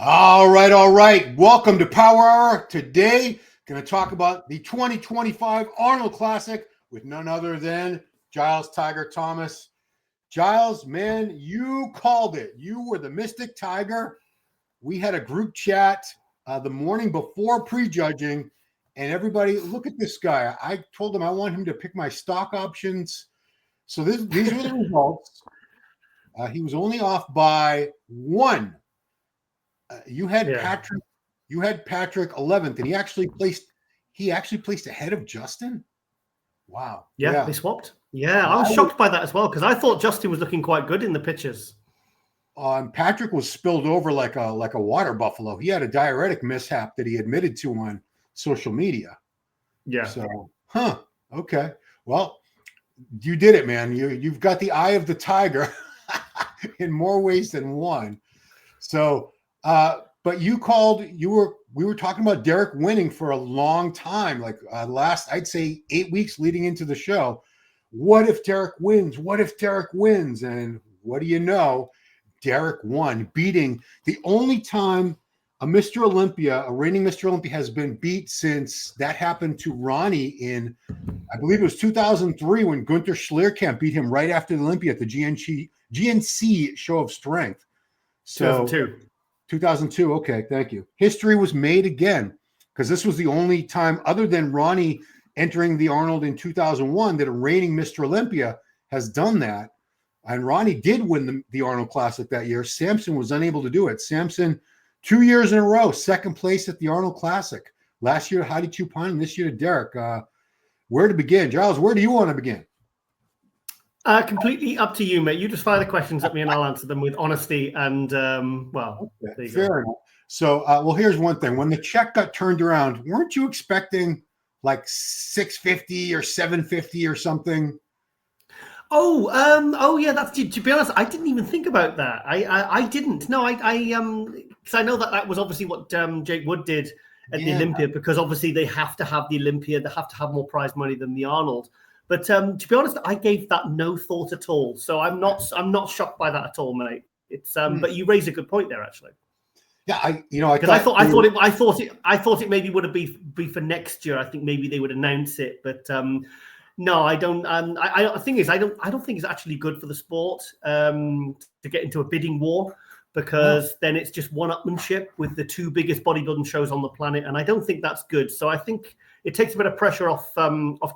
All right. Welcome to Power Hour. Today, going to talk about the 2025 Arnold Classic with none other than Giles Tiger Thomas. Giles, man, you called it. You were the Mystic Tiger. We had a group chat the morning before prejudging, and everybody, look at this guy. I told him I want him to pick my stock options. So these were the results. He was only off by one. You had Patrick 11th, and he actually placed ahead of Justin. Wow. Yeah. They swapped. Yeah, I was shocked by that as well because I thought Justin was looking quite good in the pictures. Patrick was spilled over like a water buffalo. He had a diuretic mishap that he admitted to on social media. Yeah. So, okay. Well, you did it, man. You've got the eye of the tiger in more ways than one. So, but we were talking about Derek winning for a long time, like last, I'd say 8 weeks leading into the show. What if Derek wins? What if Derek wins? And what do you know? Derek won, beating the only time a reigning Mr. Olympia has been beat since that happened to Ronnie in, I believe it was 2003 when Gunther Schlierkamp beat him right after the Olympia at the GNC show of strength. So 2002. Okay, thank you. History was made again because this was the only time, other than Ronnie entering the Arnold in 2001, that a reigning Mr. Olympia has done that. And Ronnie did win the Arnold Classic that year. Samson was unable to do it. Samson, 2 years in a row, second place at the Arnold Classic. Last year, Heidi Chupin, and this year to Derek. Where to begin? Giles, where do you want to begin? Completely up to you, mate. You just fire the questions at me and I'll answer them with honesty and, there you go. Fair enough. So, here's one thing. When the check got turned around, weren't you expecting like 650 or 750 or something? Yeah. That's to be honest, I didn't even think about that. I didn't. No, because I know that was obviously what Jake Wood did at the Olympia, because obviously they have to have the Olympia. They have to have more prize money than the Arnold. But to be honest, I gave that no thought at all. So I'm not shocked by that at all, mate. It's but you raise a good point there, actually. Yeah, I thought it maybe would be for next year. I think maybe they would announce it, but no, I don't. The thing is, I don't think it's actually good for the sport to get into a bidding war, because then it's just one-upmanship with the two biggest bodybuilding shows on the planet, and I don't think that's good. So I think it takes a bit of pressure off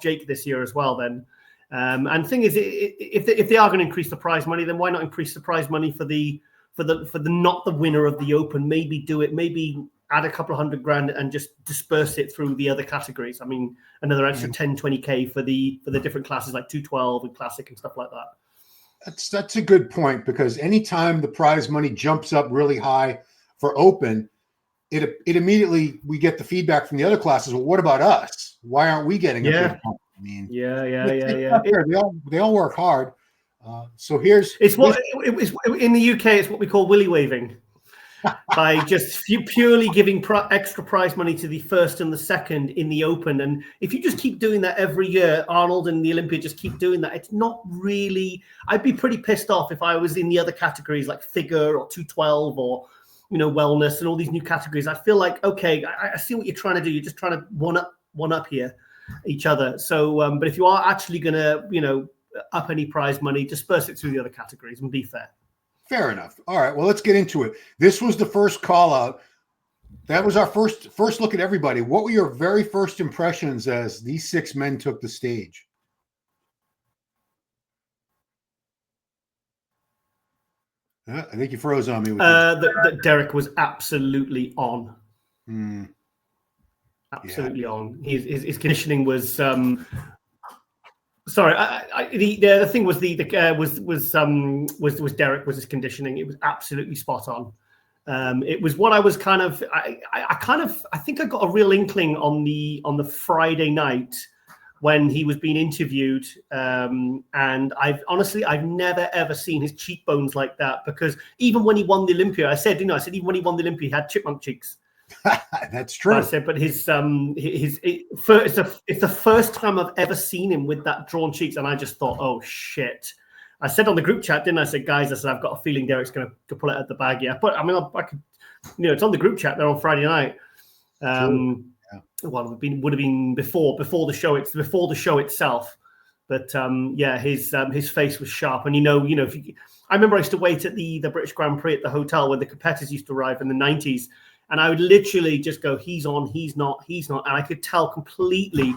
Jake this year as well. Then, and the thing is, if they are going to increase the prize money, then why not increase the prize money for the not the winner of the Open? Maybe add a couple of $100,000 and just disperse it through the other categories. I mean, another extra 10, 20K for the different classes like 212 and Classic and stuff like that. That's a good point, because anytime the prize money jumps up really high for Open, it immediately, we get the feedback from the other classes. Well, what about us? Why aren't we getting a big pump? I mean, they all work hard. So it's in the UK, it's what we call willy waving. By just purely giving extra prize money to the first and the second in the Open. And if you just keep doing that every year, Arnold and the Olympia just keep doing that, it's not really, I'd be pretty pissed off if I was in the other categories like figure or 212 or, wellness and all these new categories. I feel like, okay, I see what you're trying to do. You're just trying to one up here each other. So, but if you are actually going to, up any prize money, disperse it through the other categories and be fair. Fair enough. All right. Well, let's get into it. This was the first call out. That was our first look at everybody. What were your very first impressions as these six men took the stage? I think you froze on me. Derek was absolutely on. Absolutely on. His conditioning was. Sorry, the thing was Derek was his conditioning. It was absolutely spot on. It was what I was kind of. I think I got a real inkling on the Friday night when he was being interviewed, and I've never ever seen his cheekbones like that, because even when he won the Olympia, I said even when he won the Olympia, he had chipmunk cheeks. That's true. I said, but it's the first time I've ever seen him with that drawn cheeks, and I just thought, oh shit. I said on the group chat, didn't I? I said, guys, I said, I've got a feeling Derek's going to pull it out the bag. Yeah, but I mean, I could, it's on the group chat there on Friday night. Well, would have been before the show. It's before the show itself. But his face was sharp, and I remember I used to wait at the British Grand Prix at the hotel when the competitors used to arrive in the 90s, and I would literally just go, he's on, he's not, and I could tell completely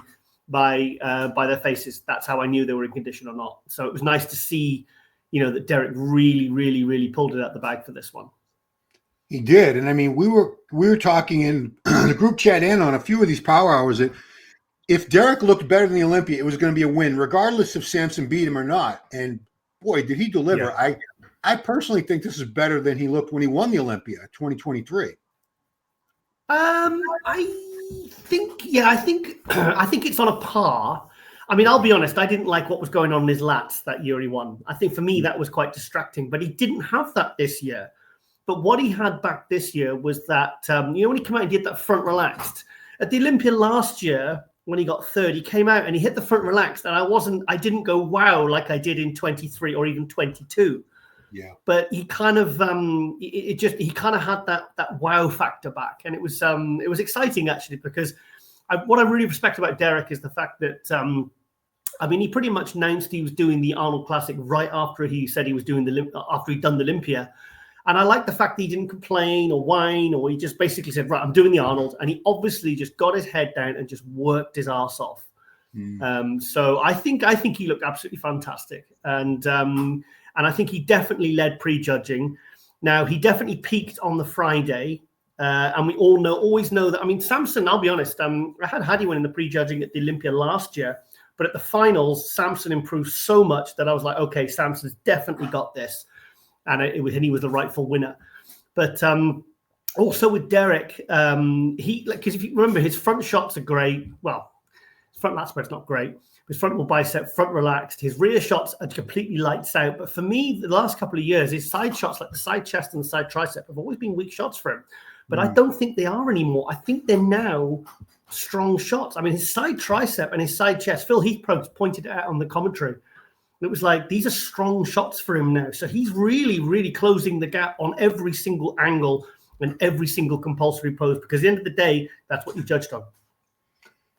by their faces. That's how I knew they were in condition or not. So it was nice to see, that Derek really, really, really pulled it out the bag for this one. He did, and I mean, we were talking in the group chat and on a few of these power hours that if Derek looked better than the Olympia, it was going to be a win, regardless if Samson beat him or not. And boy, did he deliver! Yeah. I personally think this is better than he looked when he won the Olympia 2023. I think it's on a par. I mean, I'll be honest, I didn't like what was going on in his lats that year he won. I think for me that was quite distracting, but he didn't have that this year. But what he had back this year was that, when he came out and did that front relaxed. At the Olympia last year, when he got third, he came out and he hit the front relaxed, and I didn't go wow like I did in 23 or even 22. Yeah. But he kind of he kind of had that wow factor back, and it was exciting actually, because what I really respect about Derek is the fact that he pretty much announced he was doing the Arnold Classic right after he said he was doing after he'd done the Olympia. And I like the fact that he didn't complain or whine, or he just basically said, right, I'm doing the Arnold. And he obviously just got his head down and just worked his ass off. So I think he looked absolutely fantastic. And I think he definitely led prejudging. Now, he definitely peaked on the Friday. And we always know that. I mean, Samson, I'll be honest, I had Hadi win in the prejudging at the Olympia last year. But at the finals, Samson improved so much that I was like, okay, Samson's definitely got this. And he was the rightful winner. But also with Derek, because if you remember, his front shots are great. Well, his front lat spread's not great. His frontal bicep, front relaxed. His rear shots are completely lights out. But for me, the last couple of years, his side shots, like the side chest and the side tricep, have always been weak shots for him. But I don't think they are anymore. I think they're now strong shots. I mean, his side tricep and his side chest, Phil Heath pointed it out on the commentary. It was like, these are strong shots for him now. So he's really, really closing the gap on every single angle and every single compulsory pose, because at the end of the day, that's what you judged on.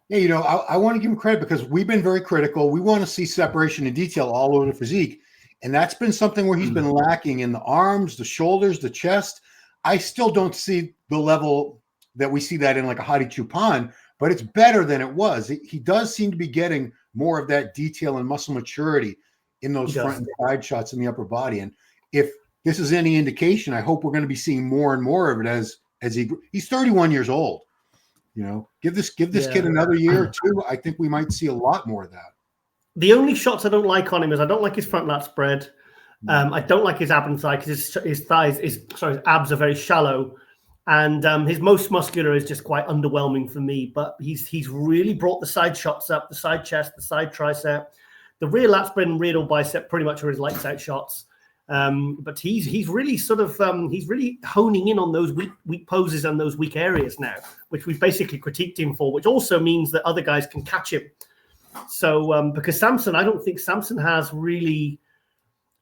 Yeah, I want to give him credit because we've been very critical. We want to see separation and detail all over the physique. And that's been something where he's been lacking in the arms, the shoulders, the chest. I still don't see the level that we see that in like a Hadi Choopan, but it's better than it was. He does seem to be getting more of that detail and muscle maturity in those front and side shots in the upper body. And if this is any indication, I hope we're going to be seeing more and more of it as he's 31 years old. Give this kid another year or two. I think we might see a lot more of that. The only shots I don't like on him is I don't like his front lat spread. I don't like his ab and thigh because his abs are very shallow. And his most muscular is just quite underwhelming for me. But he's really brought the side shots up, the side chest, the side tricep. The rear lat spread and rear double bicep pretty much are his lights out shots. But he's really he's really honing in on those weak poses and those weak areas now, which we've basically critiqued him for, which also means that other guys can catch him. So because Samson, I don't think Samson has really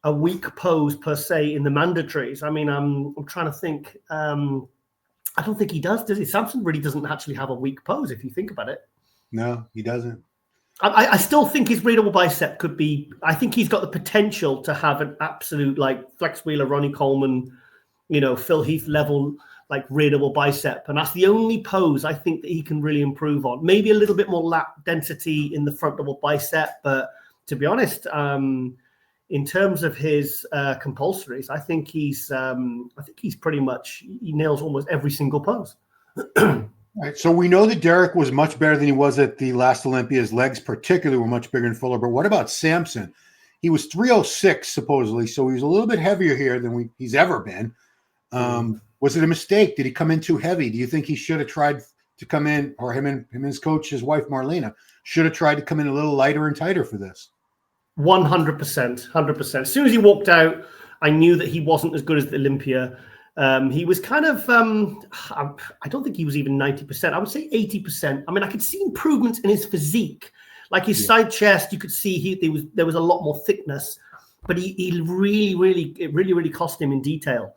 a weak pose per se in the mandatories. I mean, I'm trying to think. I don't think he does he? Samson really doesn't actually have a weak pose if you think about it. No, he doesn't. I still think his rear double bicep could be. I think he's got the potential to have an absolute like Flex Wheeler, Ronnie Coleman, Phil Heath level like rear double bicep, and that's the only pose I think that he can really improve on. Maybe a little bit more lat density in the front double bicep, but to be honest, in terms of his compulsories, I think he's pretty much he nails almost every single pose. Right. So we know that Derek was much better than he was at the last Olympia. His legs particularly were much bigger and fuller. But what about Samson? He was 306 supposedly, so he was a little bit heavier here than he's ever been. Was it a mistake? Did he come in too heavy? Do you think he should have tried to come in, or him and his coach, his wife Marlena, should have tried to come in a little lighter and tighter for this? 100%, 100%. As soon as he walked out, I knew that he wasn't as good as the Olympia. He was kind of, I don't think he was even 90%. I would say 80%. I mean, I could see improvements in his physique. Like his side chest, you could see there was a lot more thickness. but he really cost him in detail.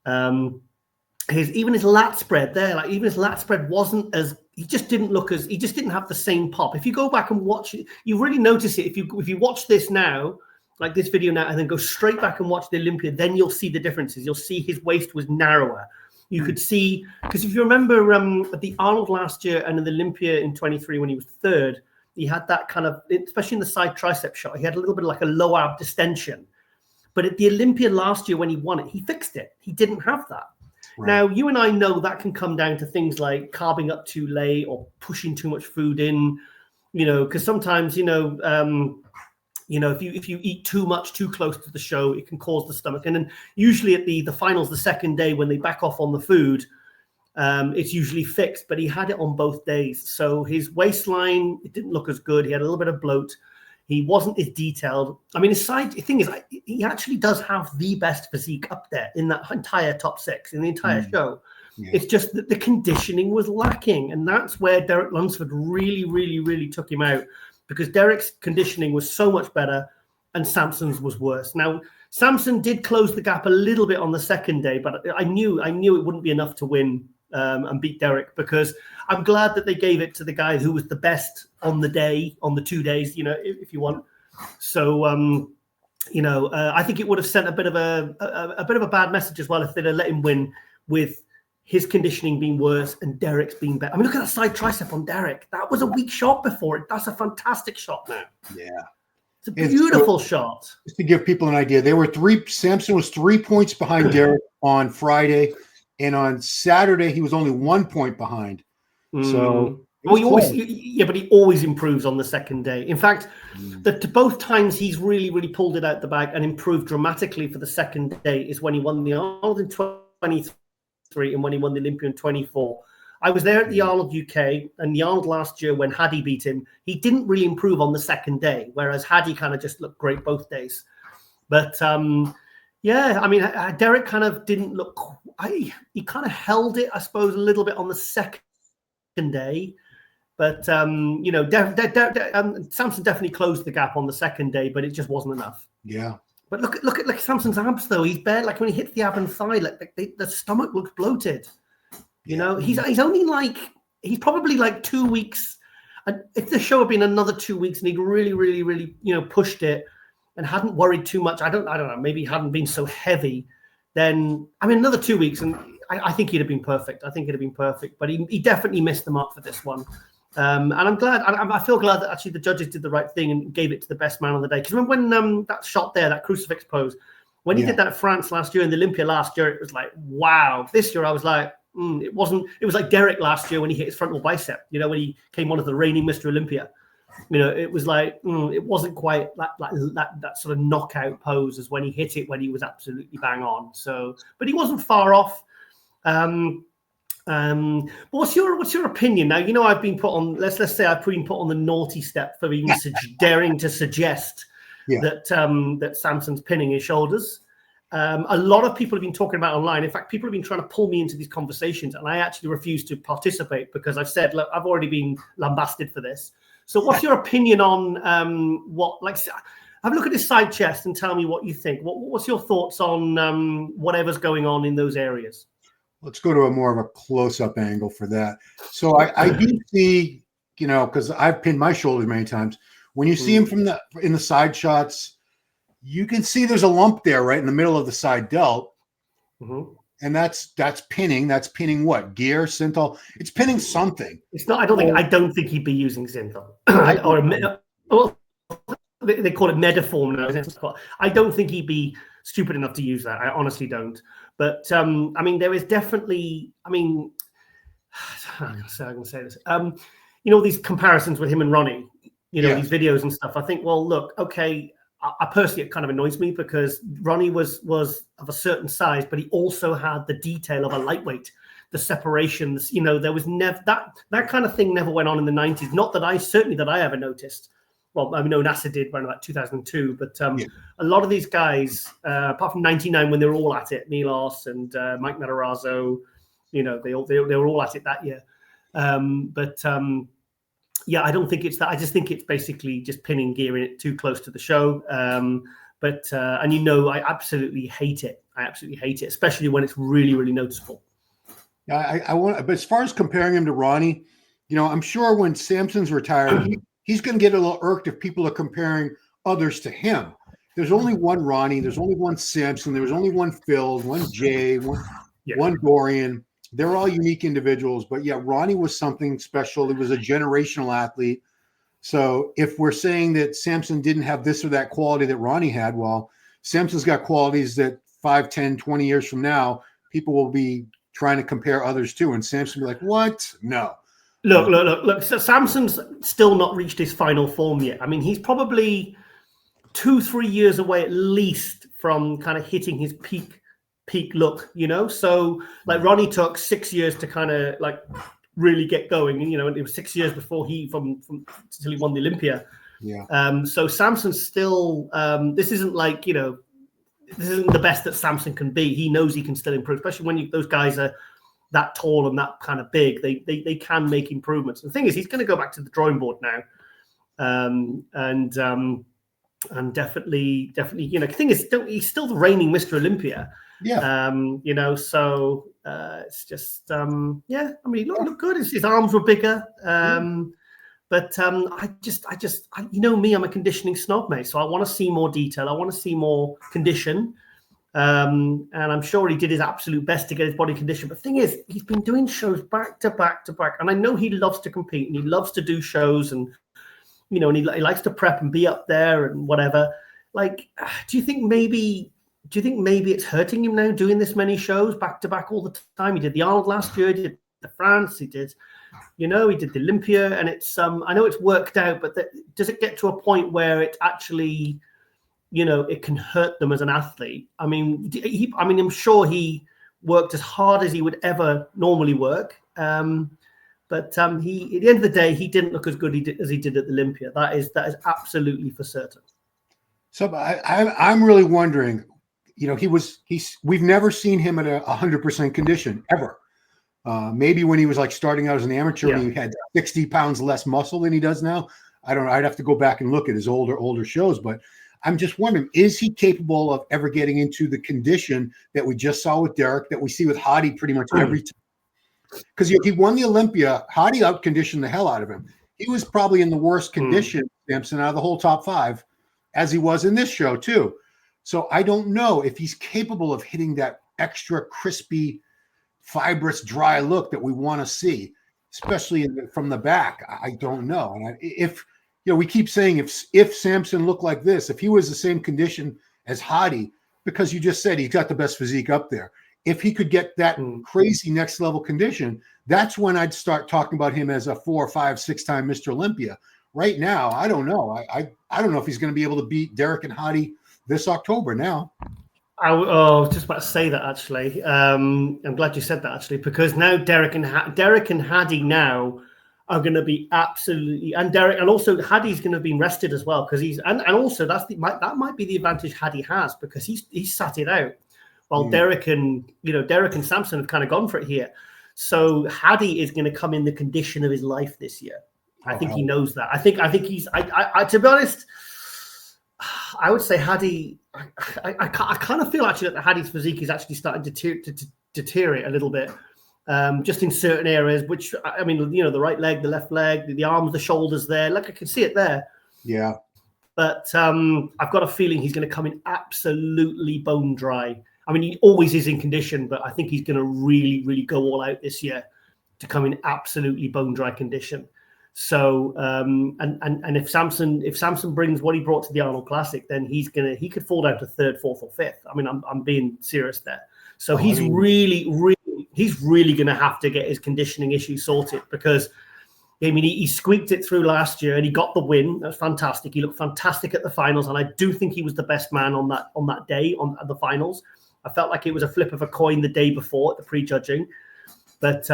Even his lat spread there, like even his lat spread wasn't as, he just didn't have the same pop. If you go back and watch it, you really notice it. If you watch this now, like this video now, and then go straight back and watch the Olympia, then you'll see the differences. You'll see his waist was narrower. You could see, because if you remember at the Arnold last year and in the Olympia in 23 when he was third, he had that kind of, especially in the side tricep shot, he had a little bit of like a low ab distension. But at the Olympia last year when he won it, he fixed it. He didn't have that. Right. Now, you and I know that can come down to things like carbing up too late or pushing too much food in, because sometimes, if you eat too much too close to the show, it can cause the stomach. And then usually at the finals, the second day when they back off on the food, it's usually fixed. But he had it on both days, so his waistline, it didn't look as good. He had a little bit of bloat. He wasn't as detailed. I mean, the thing is, he actually does have the best physique up there in that entire top 6 in the entire show. Yeah. It's just that the conditioning was lacking, and that's where Derek Lunsford really took him out, because Derek's conditioning was so much better and Samson's was worse. Now, Samson did close the gap a little bit on the second day, but I knew it wouldn't be enough to win and beat Derek, because I'm glad that they gave it to the guy who was the best on the day, on the 2 days, if you want. So, I think it would have sent a bit of a bad message as well if they'd have let him win with his conditioning being worse and Derek's being better. I mean, look at that side tricep on Derek. That was a weak shot before it. That's a fantastic shot now. Yeah. It's a beautiful shot. Just to give people an idea, Samson was 3 points behind Derek on Friday, and on Saturday he was only 1 point behind. So but he always improves on the second day. In fact, both times he's really pulled it out the bag and improved dramatically for the second day is when he won the Arnold in 23 and when he won the Olympia in 24. I was there at the Arnold UK, and the Arnold last year when Hadi beat him, he didn't really improve on the second day, whereas Hadi kind of just looked great both days. But Derek kind of didn't look. He kind of held it, I suppose, a little bit on the second day. But Samson definitely closed the gap on the second day, but it just wasn't enough. Yeah. But look at Samson's abs though. He's bare, like when he hits the ab and thigh, the stomach looks bloated. He's only he's probably like 2 weeks. And if the show had been another 2 weeks and he'd really pushed it and hadn't worried too much, I don't know, maybe he hadn't been so heavy, then another 2 weeks and I think he'd have been perfect. But he definitely missed the mark for this one. And I'm glad. I feel glad that actually the judges did the right thing and gave it to the best man on the day. Because remember when that shot there, that crucifix pose, when he did that at France last year and the Olympia last year, it was like, wow. This year I was like, it wasn't. It was like Derek last year when he hit his frontal bicep. When he came on as the reigning Mr. Olympia. It was like it wasn't quite that sort of knockout pose as when he hit it when he was absolutely bang on. So, but he wasn't far off. But what's your opinion now? I've been put on. Let's say I've been put on the naughty step for even daring to suggest that Samson's pinning his shoulders. A lot of people have been talking about online. In fact, people have been trying to pull me into these conversations, and I actually refuse to participate because I've said, look, I've already been lambasted for this. So, what's your opinion on have a look at his side chest and tell me what you think. What's your thoughts on whatever's going on in those areas? Let's go to a more of a close-up angle for that. So I do see, because I've pinned my shoulders many times. When you see him in the side shots, you can see there's a lump there right in the middle of the side delt. Mm-hmm. And that's pinning. That's pinning what? Gear, synthol? It's pinning something. It's not. I don't think he'd be using synthol. They call it Mediform now. I don't think he'd be stupid enough to use that. I honestly don't. But there is definitely. I can say this. These comparisons with him and Ronnie. These videos and stuff. I think. Well, look. Okay. I personally, it kind of annoys me because Ronnie was of a certain size, but he also had the detail of a lightweight, the separations. There was never that kind of thing never went on in the 90s. Not that I ever noticed. Well, I know NASA did around like 2002, but a lot of these guys, apart from 99 when they were all at it, Milos and Mike Matarazzo, they were all at it that year. I don't think it's that. I just think it's basically just pinning gear in it too close to the show. But and I absolutely hate it. I absolutely hate it, especially when it's really, really noticeable. Yeah, I want, but as far as comparing him to Ronnie, I'm sure when Samson's retired, he's going to get a little irked if people are comparing others to him. There's only one Ronnie, there's only one Samson, there was only one Phil, one Jay, one Dorian. They're all unique individuals, but yeah, Ronnie was something special. He was a generational athlete. So if we're saying that Samson didn't have this or that quality that Ronnie had, well, Samson's got qualities that 5, 10, 20 years from now, people will be trying to compare others to, and Samson will be like, what? No. Look. So Samson's still not reached his final form yet. I mean, he's probably 2-3 years away at least from kind of hitting his peak look, So like Ronnie took 6 years to kind of like really get going. It was 6 years before from until he won the Olympia. Yeah. So Samson's still. This isn't like this isn't the best that Samson can be. He knows he can still improve, especially when those guys are that tall and that kind of big. They can make improvements. The thing is, he's going to go back to the drawing board now, and definitely, the thing is, he's still the reigning Mr. Olympia. Yeah. So it's just, I mean, he looked good. His arms were bigger. But me, I'm a conditioning snob, mate. So I want to see more detail. I want to see more condition. And I'm sure he did his absolute best to get his body condition. But the thing is, he's been doing shows back to back to back. And I know he loves to compete and he loves to do shows and, and he likes to prep and be up there and whatever. Like, do you think maybe it's hurting him now doing this many shows back to back all the time? He did the Arnold last year, he did the France, he did he did the Olympia, and it's I know it's worked out, but does it get to a point where it actually, it can hurt them as an athlete? I mean, I'm sure he worked as hard as he would ever normally work, but he, at the end of the day, he didn't look as good as he did at the Olympia. That is absolutely for certain. So I'm really wondering, we've never seen him at 100% condition ever. Maybe when he was like starting out as an amateur, he had 60 pounds less muscle than he does now. I don't know. I'd have to go back and look at his older shows, but I'm just wondering, is he capable of ever getting into the condition that we just saw with Derek, that we see with Hadi pretty much every time? Because he won the Olympia, Hadi outconditioned the hell out of him. He was probably in the worst condition, Samson, out of the whole top 5, as he was in this show too. So I don't know if he's capable of hitting that extra crispy, fibrous, dry look that we want to see, especially from the back. I don't know. And if we keep saying if Samson looked like this, if he was the same condition as Hadi, because you just said he's got the best physique up there, if he could get that crazy next level condition, that's when I'd start talking about him as a 4, 5, 6-time Mr. Olympia. Right now, I don't know. I don't know if he's going to be able to beat Derek and Hadi this October now. I was just about to say that, actually. I'm glad you said that, actually, because now Derek and Hadi now are going to be absolutely, and also Hadi's going to be rested as well, because and also that might be the advantage Hadi has, because he's sat it out, while Derek and Samson have kind of gone for it here. So Hadi is going to come in the condition of his life this year. I think he knows that. I think he's. To be honest, I would say Hadi. I kind of feel actually that Hadi's physique is actually starting to deteriorate a little bit, just in certain areas. Which, I mean, the right leg, the left leg, the arms, the shoulders. There, like I can see it there. Yeah. But I've got a feeling he's going to come in absolutely bone dry. I mean, he always is in condition, but I think he's going to really, really go all out this year to come in absolutely bone dry condition. So and if Samson brings what he brought to the Arnold Classic, then he could fall down to 3rd, 4th, or 5th. I mean, I'm being serious there. So he's really going to have to get his conditioning issue sorted, because I mean, he squeaked it through last year and he got the win. That's fantastic. He looked fantastic at the finals, and I do think he was the best man on that day at the finals. I felt like it was a flip of a coin the day before at the prejudging, but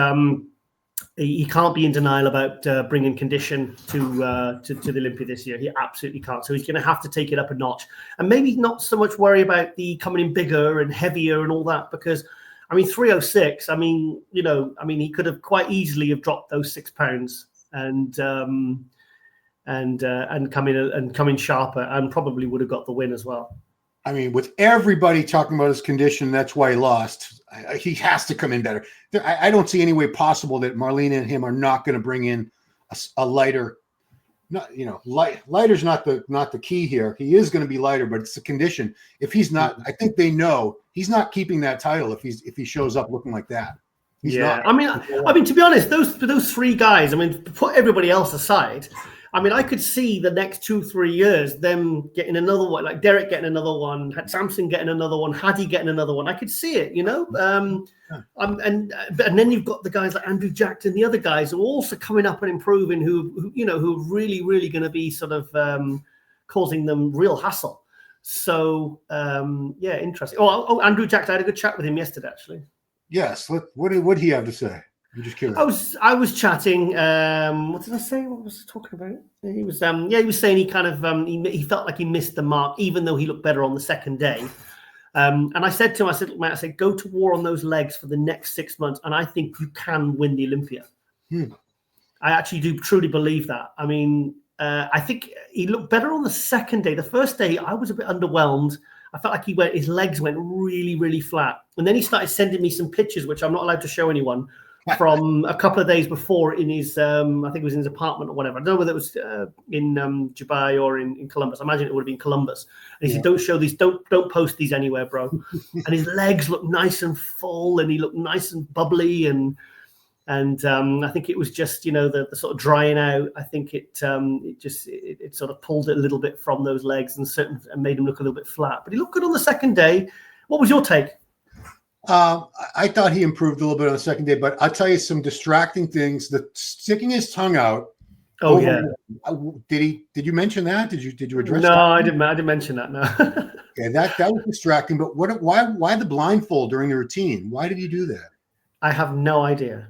he can't be in denial about bringing condition to the Olympia this year. He absolutely can't. So he's going to have to take it up a notch, and maybe not so much worry about the coming in bigger and heavier and all that, because I mean, 306. I mean, he could have quite easily have dropped those 6 pounds and come in sharper, and probably would have got the win as well. I mean, with everybody talking about his condition, that's why he lost. He has to come in better. I don't see any way possible that Marlena and him are not going to bring in a lighter. Not, lighter's not the key here. He is going to be lighter, but it's the condition. If he's not, I think they know he's not keeping that title if he shows up looking like that. He's not. I mean, to be honest, those three guys. I mean, put everybody else aside. I mean, I could see the next 2-3 years them getting another one, like Derek getting another one, Samson getting another one, Hadi getting another one. I could see it, and then you've got the guys like Andrew Jackson, the other guys who are also coming up and improving, who are really, really going to be sort of causing them real hassle. So interesting. Oh, Andrew Jackson, I had a good chat with him yesterday, actually. Yes. What did he have to say? I'm just curious. I was chatting. What did I say? What was I talking about? He was he was saying he kind of he felt like he missed the mark, even though he looked better on the second day. And I said to him, I said, look, mate, go to war on those legs for the next 6 months, and I think you can win the Olympia. I actually do truly believe that. I mean, I think he looked better on the second day. The first day, I was a bit underwhelmed. I felt like his legs went really, really flat. And then he started sending me some pictures, which I'm not allowed to show anyone, from a couple of days before in his, I think it was in his apartment or whatever. I don't know whether it was in Dubai or in Columbus. I imagine it would have been Columbus. And he said, don't show these, don't post these anywhere, bro. And his legs looked nice and full, and he looked nice and bubbly. And I think it was just, the sort of drying out. I think it sort of pulled it a little bit from those legs and made him look a little bit flat. But he looked good on the second day. What was your take? I thought he improved a little bit on the second day, but I'll tell you some distracting things. The sticking his tongue out. Oh yeah. Did you mention that? Did you address no, that? I didn't mention that. No. Okay, that was distracting. But why the blindfold during the routine? Why did he do that? I have no idea.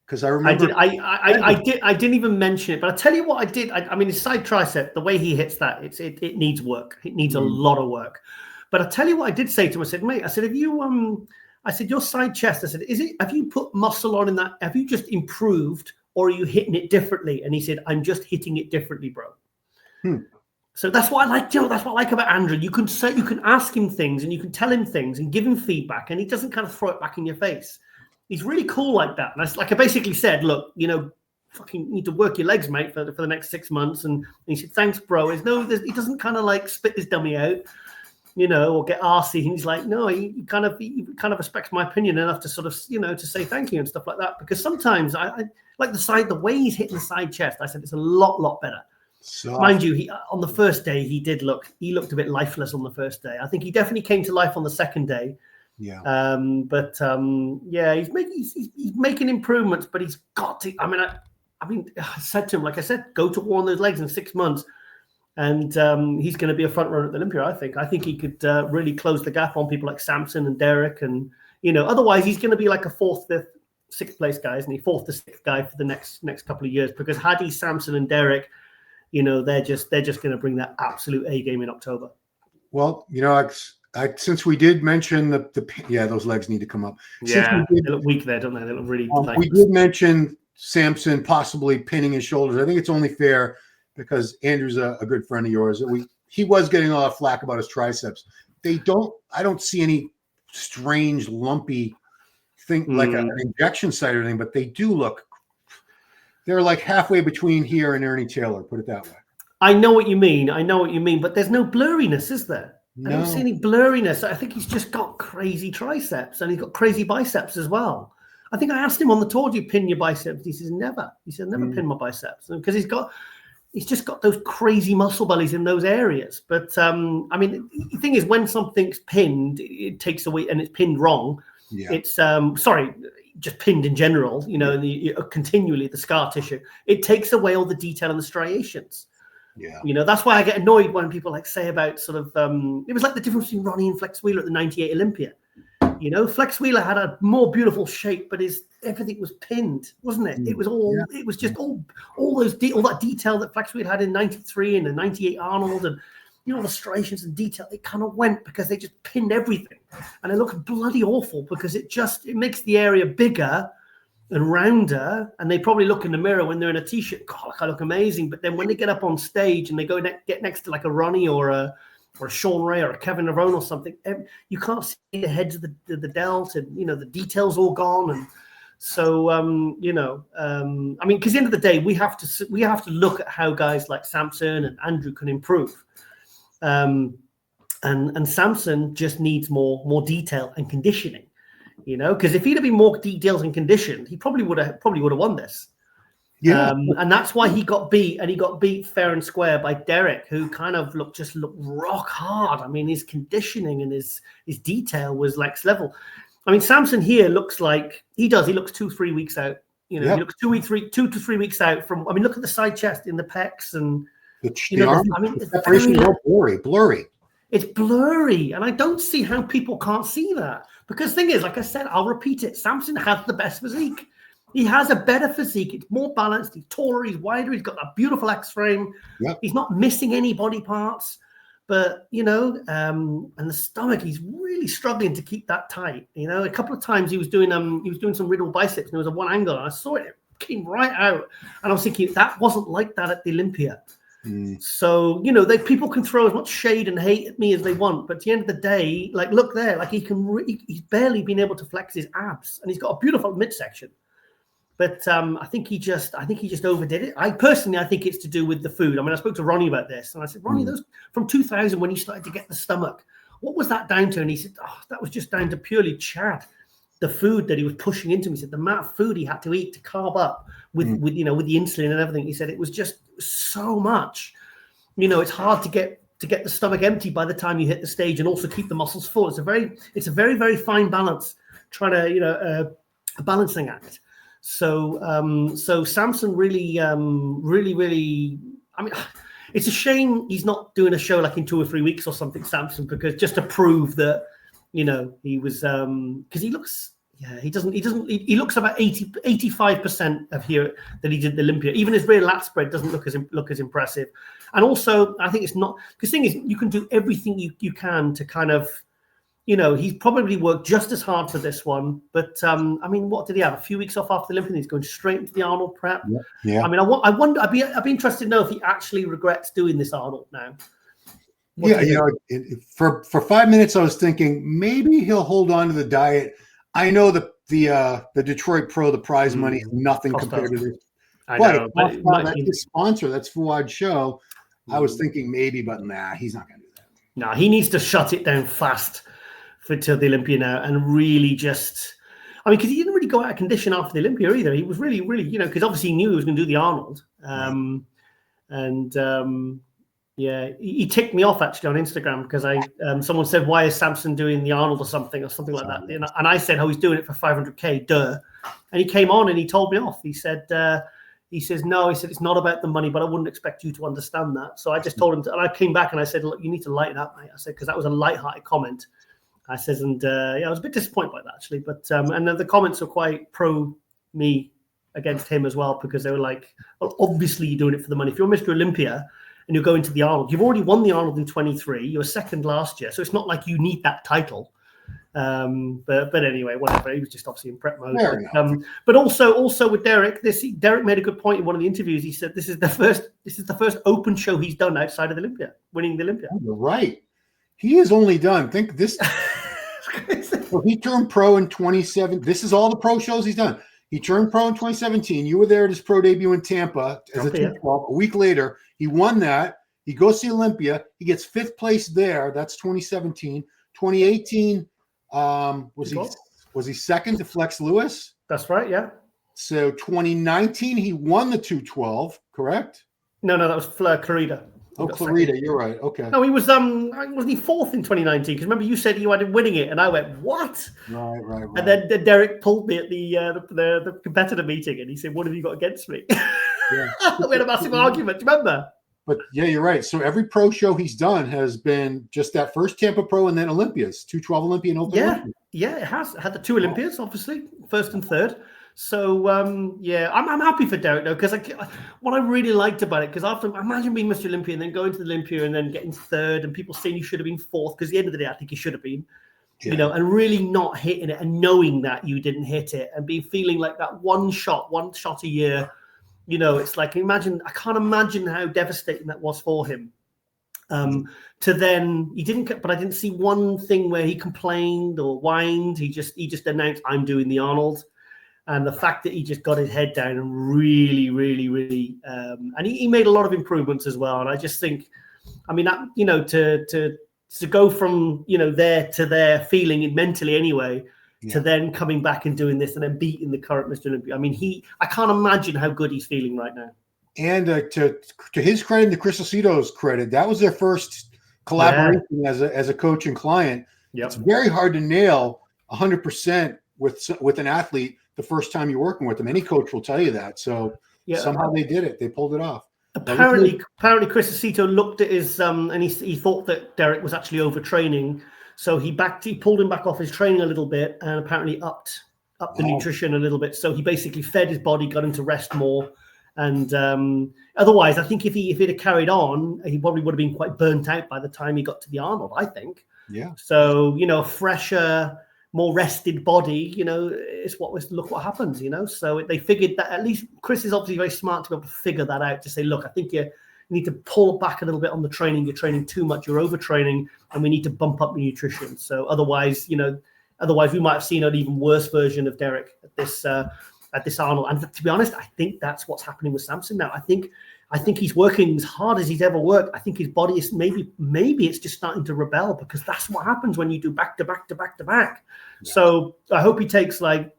Because I remember I didn't even mention it, but I tell you what I did. I mean, his side tricep, the way he hits that, it needs work. It needs a lot of work. But I tell you what I did say to him. I said, mate, if you I said, your side chest, I said, have you put muscle on in that? Have you just improved, or are you hitting it differently? And he said, I'm just hitting it differently, bro. So that's what I like, that's what I like about Andrew. You can ask him things, and you can tell him things and give him feedback, and he doesn't kind of throw it back in your face. He's really cool like that. And I basically said, look, fucking need to work your legs, mate, for the next 6 months. And he said, thanks, bro. He doesn't kind of like spit his dummy out, or get arsey. And he's like, no, he kind of respects my opinion enough to sort of, to say thank you and stuff like that. Because sometimes I like the way he's hitting the side chest. I said, it's a lot better. Soft. Mind you, on the first day, he looked a bit lifeless on the first day. I think he definitely came to life on the second day. Yeah. He's making improvements, but he's got to. I said to him, like I said, go to war on those legs in 6 months, and he's going to be a front runner at the Olympia. I think he could really close the gap on people like Samson and Derek, and otherwise he's going to be like a 4th, 5th, 6th place guy, isn't he? 4th to 6th guy for the next couple of years, because Hadi, Samson, and Derek, they're just going to bring that absolute A game in October. Well, since we did mention those legs need to come up. Yeah, they look weak there, don't they? They look really. We did mention Samson possibly pinning his shoulders. I think it's only fair because Andrew's a good friend of yours. He was getting a lot of flack about his triceps. I don't see any strange lumpy thing like an injection site or anything, but they do look. They're like halfway between here and Ernie Taylor. Put it that way. I know what you mean, but there's no blurriness, is there? No. I don't see any blurriness. I think he's just got crazy triceps, and he's got crazy biceps as well. I think I asked him on the tour, do you pin your biceps? He says, never. He said, never pin my biceps. Because he's just got those crazy muscle bellies in those areas. But, the thing is, when something's pinned, it takes away, and it's pinned wrong. Yeah. It's, just pinned in general, continually, the scar tissue. It takes away all the detail and the striations. Yeah, that's why I get annoyed when people say about sort of it was like the difference between Ronnie and Flex Wheeler at the '98 Olympia. Flex Wheeler had a more beautiful shape, but everything was pinned, wasn't it? It was all it was just all that detail that Flex Wheeler had in '93 and the '98 Arnold, and the striations and detail. It kind of went because they just pinned everything, and it looked bloody awful because it makes the area bigger and rounder, and they probably look in the mirror when they're in a t-shirt. God, I look amazing. But then when they get up on stage and they go get next to like a Ronnie or a or a Sean Ray or a Kevin Narone or something, you can't see the heads of the delt, and the details all gone. And so I mean, because at the end of the day, we have to look at how guys like Samson and Andrew can improve. And Samson just needs more detail and conditioning, because if he'd have been more detailed and conditioned, he probably would have won this. Yeah, and that's why he got beat, and he got beat fair and square by Derek, who kind of looked rock hard. I mean, his conditioning and his detail was next level. I mean, Samson here looks like he looks 2-3 weeks out. He looks 2 to 3 weeks out from. I mean, look at the side chest in the pecs and the arm. I mean, the separation is blurry. It's blurry, and I don't see how people can't see that. Because the thing is, like I said, I'll repeat it. Samson has the best physique. He has a better physique. It's more balanced. He's taller. He's wider. He's got that beautiful X frame. Yep. He's not missing any body parts. But, and the stomach, he's really struggling to keep that tight. A couple of times he was doing some riddle biceps, and there was a one angle, and I saw it came right out. And I was thinking, that wasn't like that at the Olympia. So, people can throw as much shade and hate at me as they want. But at the end of the day, look there, he's barely been able to flex his abs, and he's got a beautiful midsection. But I think he just overdid it. I think it's to do with the food. I mean, I spoke to Ronnie about this, and I said, Ronnie, those from 2000 when he started to get the stomach, what was that down to? And he said, that was just down to purely Chad, the food that he was pushing into him. He said the amount of food he had to eat to carb up with the insulin and everything. He said it was just so much. It's hard to get the stomach empty by the time you hit the stage, and also keep the muscles full. It's a very, very fine balance. Trying to a balancing act. So Samson really. I mean, it's a shame he's not doing a show in 2 or 3 weeks or something, Samson, because just to prove that, he was because he looks. Yeah, he looks about 85% of here that he did the Olympia. Even his rear lat spread doesn't look as impressive. And also, I think it's not, because the thing is, you can do everything you can to kind of, he's probably worked just as hard for this one. But I mean, what did he have? A few weeks off after the Olympia, he's going straight into the Arnold prep. Yeah. I mean, I wonder. I'd be interested to know if he actually regrets doing this Arnold now. For 5 minutes, I was thinking maybe he'll hold on to the diet. I know the Detroit Pro, the prize money is nothing compared to this. But that's his sponsor. That's Fuad Show. I was thinking maybe, but nah, he's not going to do that. No, he needs to shut it down fast till the Olympia now, and really just. I mean, because he didn't really go out of condition after the Olympia either. He was really, because obviously he knew he was going to do the Arnold, yeah, he ticked me off actually on Instagram because someone said, "Why is Samson doing the Arnold or something like that?" And I said, "Oh, he's doing it for 500K, duh." And he came on and he told me off. He said, "No." He said, "It's not about the money, but I wouldn't expect you to understand that." So I just told him, and I came back and I said, "Look, you need to lighten up, mate." I said, because that was a light-hearted comment. I said, and I was a bit disappointed by that actually, but and then the comments were quite pro me against him as well, because they were like, "Well, obviously you're doing it for the money. If you're Mr. Olympia and you're going to the Arnold, you've already won the Arnold in 23. You were second last year, so it's not like you need that title." But anyway, whatever. He was just obviously in prep mode. But also with Derek, Derek made a good point in one of the interviews. He said this is the first open show he's done outside of the Olympia, winning the Olympia. You're right. He has only done. Think this. So he turned pro in 2017. This is all the pro shows he's done. He turned pro in 2017. You were there at his pro debut in Tampa as a 212. A week later, he won that. He goes to Olympia. He gets 5th place there. That's 2017. 2018, was he second to Flex Lewis? That's right, yeah. So 2019, he won the 212, correct? No, that was Clarida. Oh, Clarida, you're right. Okay. No, he was wasn't he 4th in 2019? Because remember you said you had him winning it, and I went, "What?" Right. And then Derek pulled me at the competitor meeting, and he said, "What have you got against me?" Yeah. We had a massive argument. Do you remember? But yeah, you're right. So every pro show he's done has been just that first Tampa Pro and then Olympias, 212 Olympia and Open. Yeah, it has. It had the 2 Olympias, obviously, 1st and 3rd. So I'm happy for Derek though, because what I really liked about it, because after imagine being Mr. Olympia and then going to the Olympia and then getting 3rd and people saying you should have been 4th, because at the end of the day I think you should have been, and really not hitting it and knowing that you didn't hit it and feeling like that one shot a year, it's like I can't imagine how devastating that was for him. To then he didn't, but I didn't see one thing where he complained or whined. He just announced, I'm doing the Arnold. And the fact that he just got his head down and really, and he made a lot of improvements as well. And I just think, I mean, that, you know, to go from, you know, there to there, feeling it mentally anyway, to then coming back and doing this and then beating the current Mr. Olympia. I mean, I can't imagine how good he's feeling right now. And to his credit and to Chris Aceto's credit, that was their first collaboration as a coach and client. It's very hard to nail 100% with an athlete the first time you're working with them. Any coach will tell you that. So somehow they did it. They pulled it off. Apparently Chris Aceto looked at his and he thought that Derek was actually overtraining. So he pulled him back off his training a little bit and apparently upped the nutrition a little bit. So he basically fed his body, got him to rest more. And otherwise, I think if he'd have carried on, he probably would have been quite burnt out by the time he got to the Arnold, I think. Yeah. So, you know, fresher, more rested body, you know, look what happens, you know. So they figured that, at least Chris is obviously very smart to be able to figure that out, to say, look, I think you need to pull back a little bit on the training. You're training too much, you're overtraining, and we need to bump up the nutrition. So otherwise, we might have seen an even worse version of Derek at this Arnold. And to be honest, I think that's what's happening with Samson now. I think he's working as hard as he's ever worked. I think his body is maybe it's just starting to rebel, because that's what happens when you do back to back to back to back. Yeah. So I hope he takes a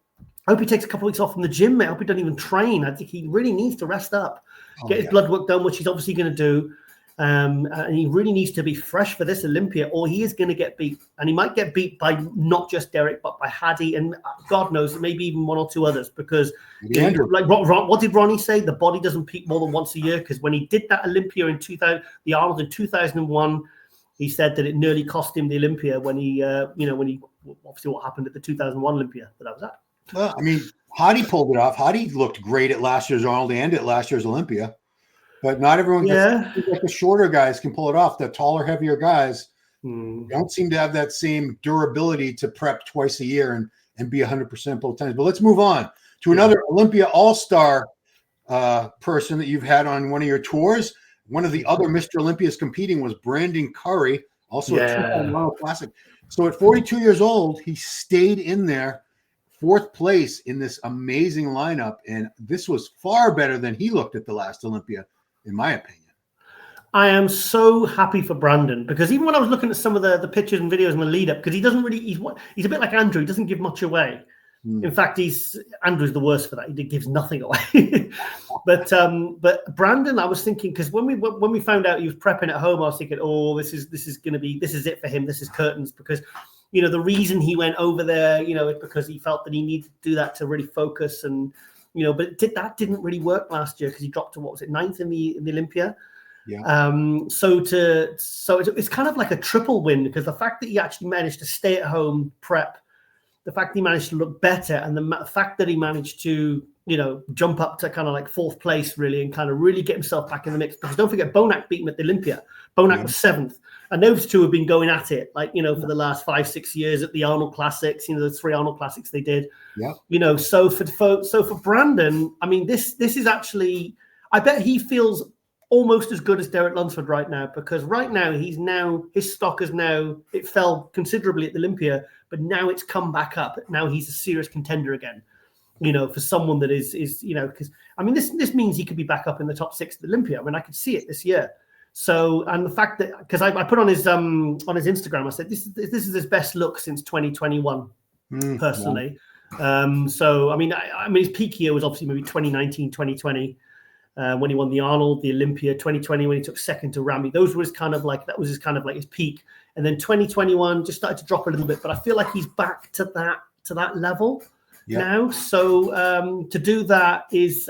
couple of weeks off from the gym, mate. I hope he doesn't even train. I think he really needs to rest up, get his blood work done, which he's obviously going to do. And he really needs to be fresh for this Olympia, or he is going to get beat. And he might get beat by not just Derek, but by Hadi, and God knows, maybe even one or two others. Because, what did Ronnie say? The body doesn't peak more than once a year. Because when he did that Olympia in the Arnold in 2001, he said that it nearly cost him the Olympia when he obviously what happened at the 2001 Olympia. But that was that. Well, I mean, Hadi pulled it off. Hadi looked great at last year's Arnold and at last year's Olympia. But not everyone like the shorter guys can pull it off. The taller, heavier guys don't seem to have that same durability to prep twice a year and be 100% both times. But let's move on to another Olympia All-Star person that you've had on one of your tours. One of the other Mr. Olympias competing was Brandon Curry, also a Arnold Classic. So at 42 years old, he stayed in there, 4th place in this amazing lineup. And this was far better than he looked at the last Olympia, in my opinion. I am so happy for Brandon, because even when I was looking at some of the pictures and videos in the lead up, because he doesn't really, he's a bit like Andrew. He doesn't give much away. In fact, Andrew's the worst for that. He gives nothing away. But Brandon, I was thinking, because when we found out he was prepping at home, I was thinking, oh, this is it for him. This is curtains, because, you know, the reason he went over there, you know, is because he felt that he needed to do that to really focus, and, you know, but that didn't really work last year, because he dropped to, what was it, 9th in the Olympia. Yeah. So it's kind of like a triple win, because the fact that he actually managed to stay at home, prep, the fact that he managed to look better, and the fact that he managed to, you know, jump up to kind of like 4th place really, and kind of really get himself back in the mix. Because don't forget, Bonac beat him at the Olympia. Bonac was 7th. And those two have been going at it, like, you know, for the last 5-6 years at the Arnold Classics, you know, the 3 Arnold Classics they did. Yeah. You know, so for Brandon, I mean, this is actually, I bet he feels almost as good as Derek Lunsford right now, because right now his stock it fell considerably at the Olympia, but now it's come back up. Now he's a serious contender again, you know, for someone that is, you know, because, I mean, this means he could be back up in the top 6 at the Olympia. I mean, I could see it this year. So, and the fact that, because I put on his Instagram, I said, this is his best look since 2021, personally. Yeah. So, I mean, his peak year was obviously maybe 2019, 2020, when he won the Arnold, the Olympia, 2020, when he took 2nd to Ramy. That was kind of like his peak. And then 2021 just started to drop a little bit, but I feel like he's back to that level now. So, to do that is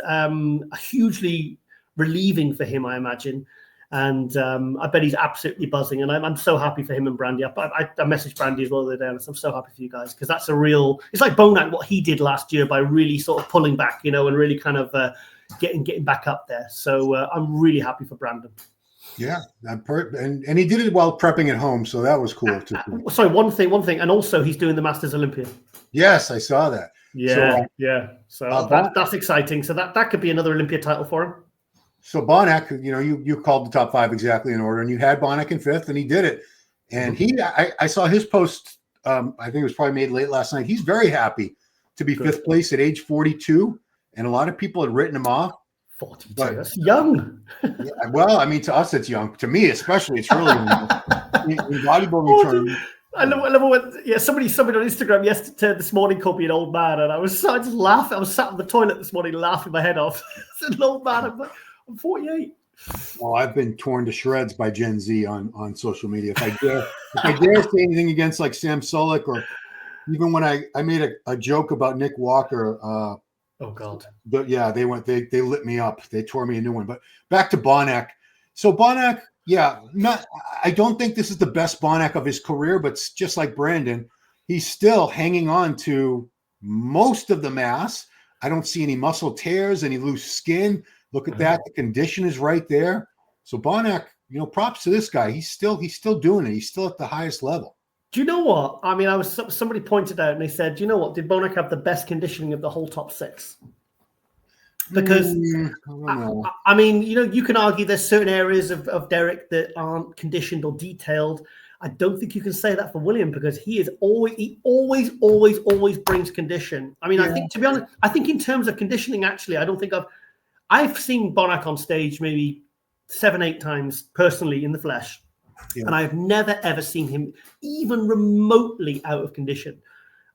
hugely relieving for him, I imagine. And I bet he's absolutely buzzing. And I'm so happy for him and Brandy. I messaged Brandy as well the other day, and I'm so happy for you guys, because that's it's like Bonac, what he did last year by really sort of pulling back, you know, and really kind of getting back up there. So I'm really happy for Brandon. Yeah, and he did it while prepping at home, so that was cool too. Sorry, one thing, and also he's doing the Masters Olympia. Yes, I saw that. Yeah, so, that's exciting. So that could be another Olympia title for him. So Bonac, you called the top 5 exactly in order, and you had Bonac in 5th, and he did it. And I saw his post. I think it was probably made late last night. He's very happy to be 5th place at age 42, and a lot of people had written him off. 42, that's young. Yeah, well, I mean, to us it's young. To me, especially, it's really young. In bodybuilding terms. I love it when somebody on Instagram this morning called me an old man, and I just laughing. I was sat on the toilet this morning laughing my head off. It's an old man. I'm 48. Well, I've been torn to shreds by Gen Z on social media. If I dare say anything against like Sam Sulek, or even when I made a joke about Nick Walker. Oh God. They lit me up. They tore me a new one. But back to Bonac. So Bonac, I don't think this is the best Bonac of his career, but just like Brandon, he's still hanging on to most of the mass. I don't see any muscle tears, any loose skin. Look at that. The condition is right there. So Bonac, props to this guy. He's still doing it. He's still at the highest level. Do you know what? I mean, somebody pointed out and they said, do you know what? Did Bonac have the best conditioning of the whole top 6? Because I mean, you can argue there's certain areas of Derek that aren't conditioned or detailed. I don't think you can say that for William, because he always brings condition. I mean, I think, to be honest, I think in terms of conditioning, actually, I don't think I've seen Bonac on stage maybe 7-8 times personally in the flesh. Yeah. And I've never, ever seen him even remotely out of condition.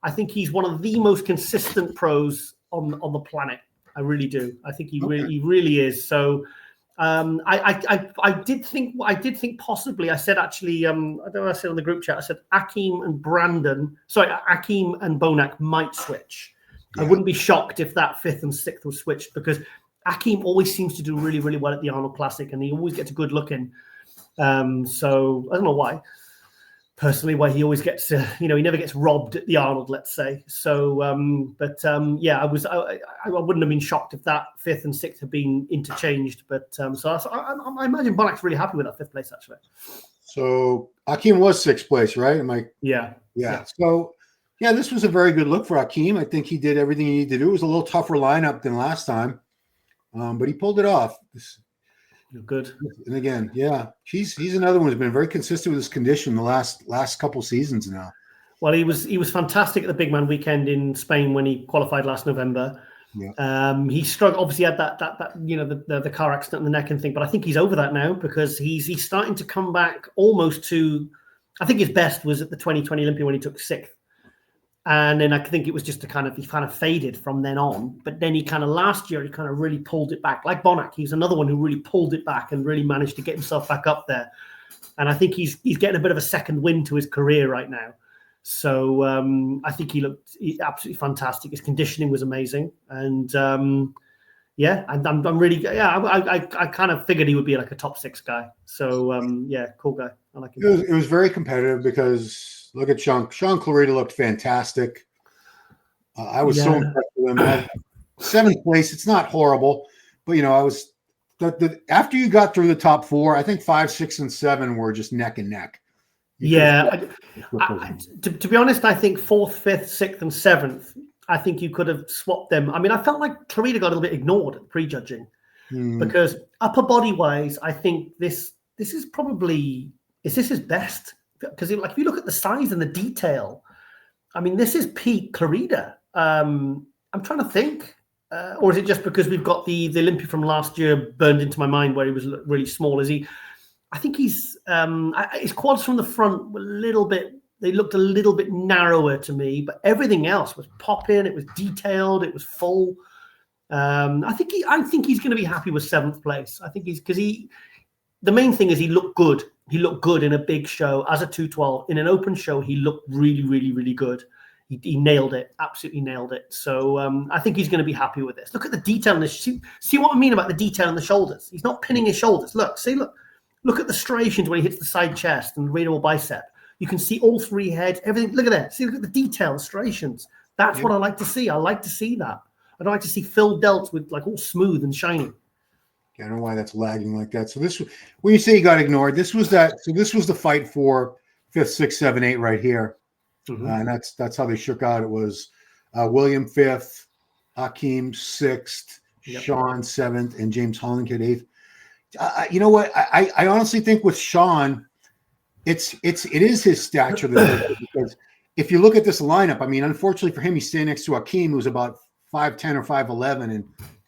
I think he's one of the most consistent pros on the planet. I really do. I think he really is. So I did think possibly, I said actually, I don't know what I said on the group chat, I said Akeem and Bonac might switch. Yeah. I wouldn't be shocked if that 5th and 6th was switched, because Akeem always seems to do really, really well at the Arnold Classic, and he always gets a good look in. So I don't know why. Personally, why he always gets, he never gets robbed at the Arnold, let's say. So, I wouldn't have been shocked if that 5th and 6th had been interchanged. But I imagine Bonac's really happy with that 5th place, actually. So Akeem was 6th place, right? Yeah. So, this was a very good look for Akeem. I think he did everything he needed to do. It was a little tougher lineup than last time, but he pulled it off. Good. And again, he's another one who's been very consistent with his condition the last couple seasons now. Well, he was fantastic at the Big Man weekend in Spain when he qualified last November. Yeah. He struggled. Obviously, had that the car accident in the neck and thing, but I think he's over that now, because he's starting to come back almost to. I think his best was at the 2020 Olympia when he took 6th. And then I think it was just he kind of faded from then on. But then last year, he kind of really pulled it back. Like Bonac, he's another one who really pulled it back and really managed to get himself back up there. And I think he's getting a bit of a second wind to his career right now. So I think he looked absolutely fantastic. His conditioning was amazing. And I'm really, I kind of figured he would be like a top 6 guy. So cool guy. I like him. It was very competitive, because look at Sean Clarita looked fantastic. I was so impressed with him. 7th place, it's not horrible, but I was after you got through the top 4, I think 5, 6, and 7 were just neck and neck. To be honest, I think 4th, 5th, 6th, and 7th, I think you could have swapped them. I mean, I felt like Clarita got a little bit ignored at prejudging, because upper body wise, I think this is probably his best. Because if you look at the size and the detail, I mean, this is peak Clarita. I'm trying to think, or is it just because we've got the Olympia from last year burned into my mind where he was really small? I think his quads from the front were a little bit. They looked a little bit narrower to me, but everything else was popping. It was detailed. It was full. I think he's going to be happy with 7th place. I think the main thing is he looked good. He looked good in a big show as a 212. In an open show, he looked really, really, really good. He nailed it, absolutely nailed it. So I think he's going to be happy with this. Look at the detail in this. See what I mean about the detail in the shoulders? He's not pinning his shoulders. Look at the striations when he hits the side chest and the radial bicep. You can see all 3 heads, everything. Look at that. Look at the detail, the striations. That's what I like to see. I like to see that. I don't like to see filled delts with all smooth and shiny. I don't know why that's lagging like that. So when you say he got ignored, this was the fight for 5th, 6th, 7, 8 right here. Mm-hmm. And that's how they shook out. It was William 5th, Akeem 6th, Sean 7th, and James Hollingshead 8th. You know what? I honestly think with Sean, it is his stature because if you look at this lineup, I mean, unfortunately for him, he's standing next to Hakeem, who's about 5'10" or 5'11" and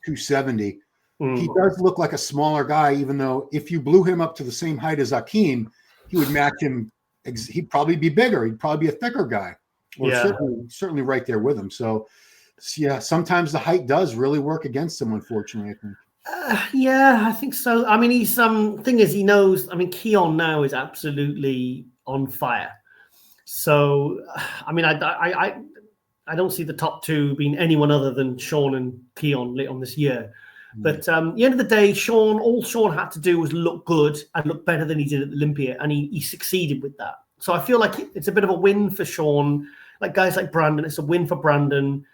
270. He does look like a smaller guy, even though if you blew him up to the same height as Hakeem, he would match him. He'd probably be bigger. He'd probably be a thicker guy, or certainly right there with him. So, yeah, sometimes the height does really work against him, unfortunately, I think. Yeah, I think so. I mean, he's thing is, he knows. I mean, Keon now is absolutely on fire. So, I mean, I don't see the top two being anyone other than Sean and Keon late on this year. But at the end of the day, all Sean had to do was look good and look better than he did at Olympia, and he succeeded with that. So I feel like it's a bit of a win for Sean. Like guys like Brandon, it's a win for Brandon.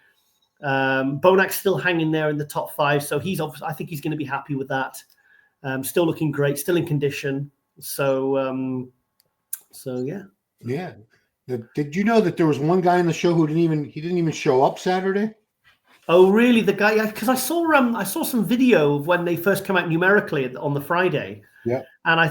Bonac's still hanging there in the top 5, so I think he's going to be happy with that. Still looking great, still in condition. So yeah. Yeah. Did you know that there was one guy in the show who didn't even show up Saturday? Oh, really? The guy? Because I saw some video of when they first come out numerically on the Friday. Yeah. And I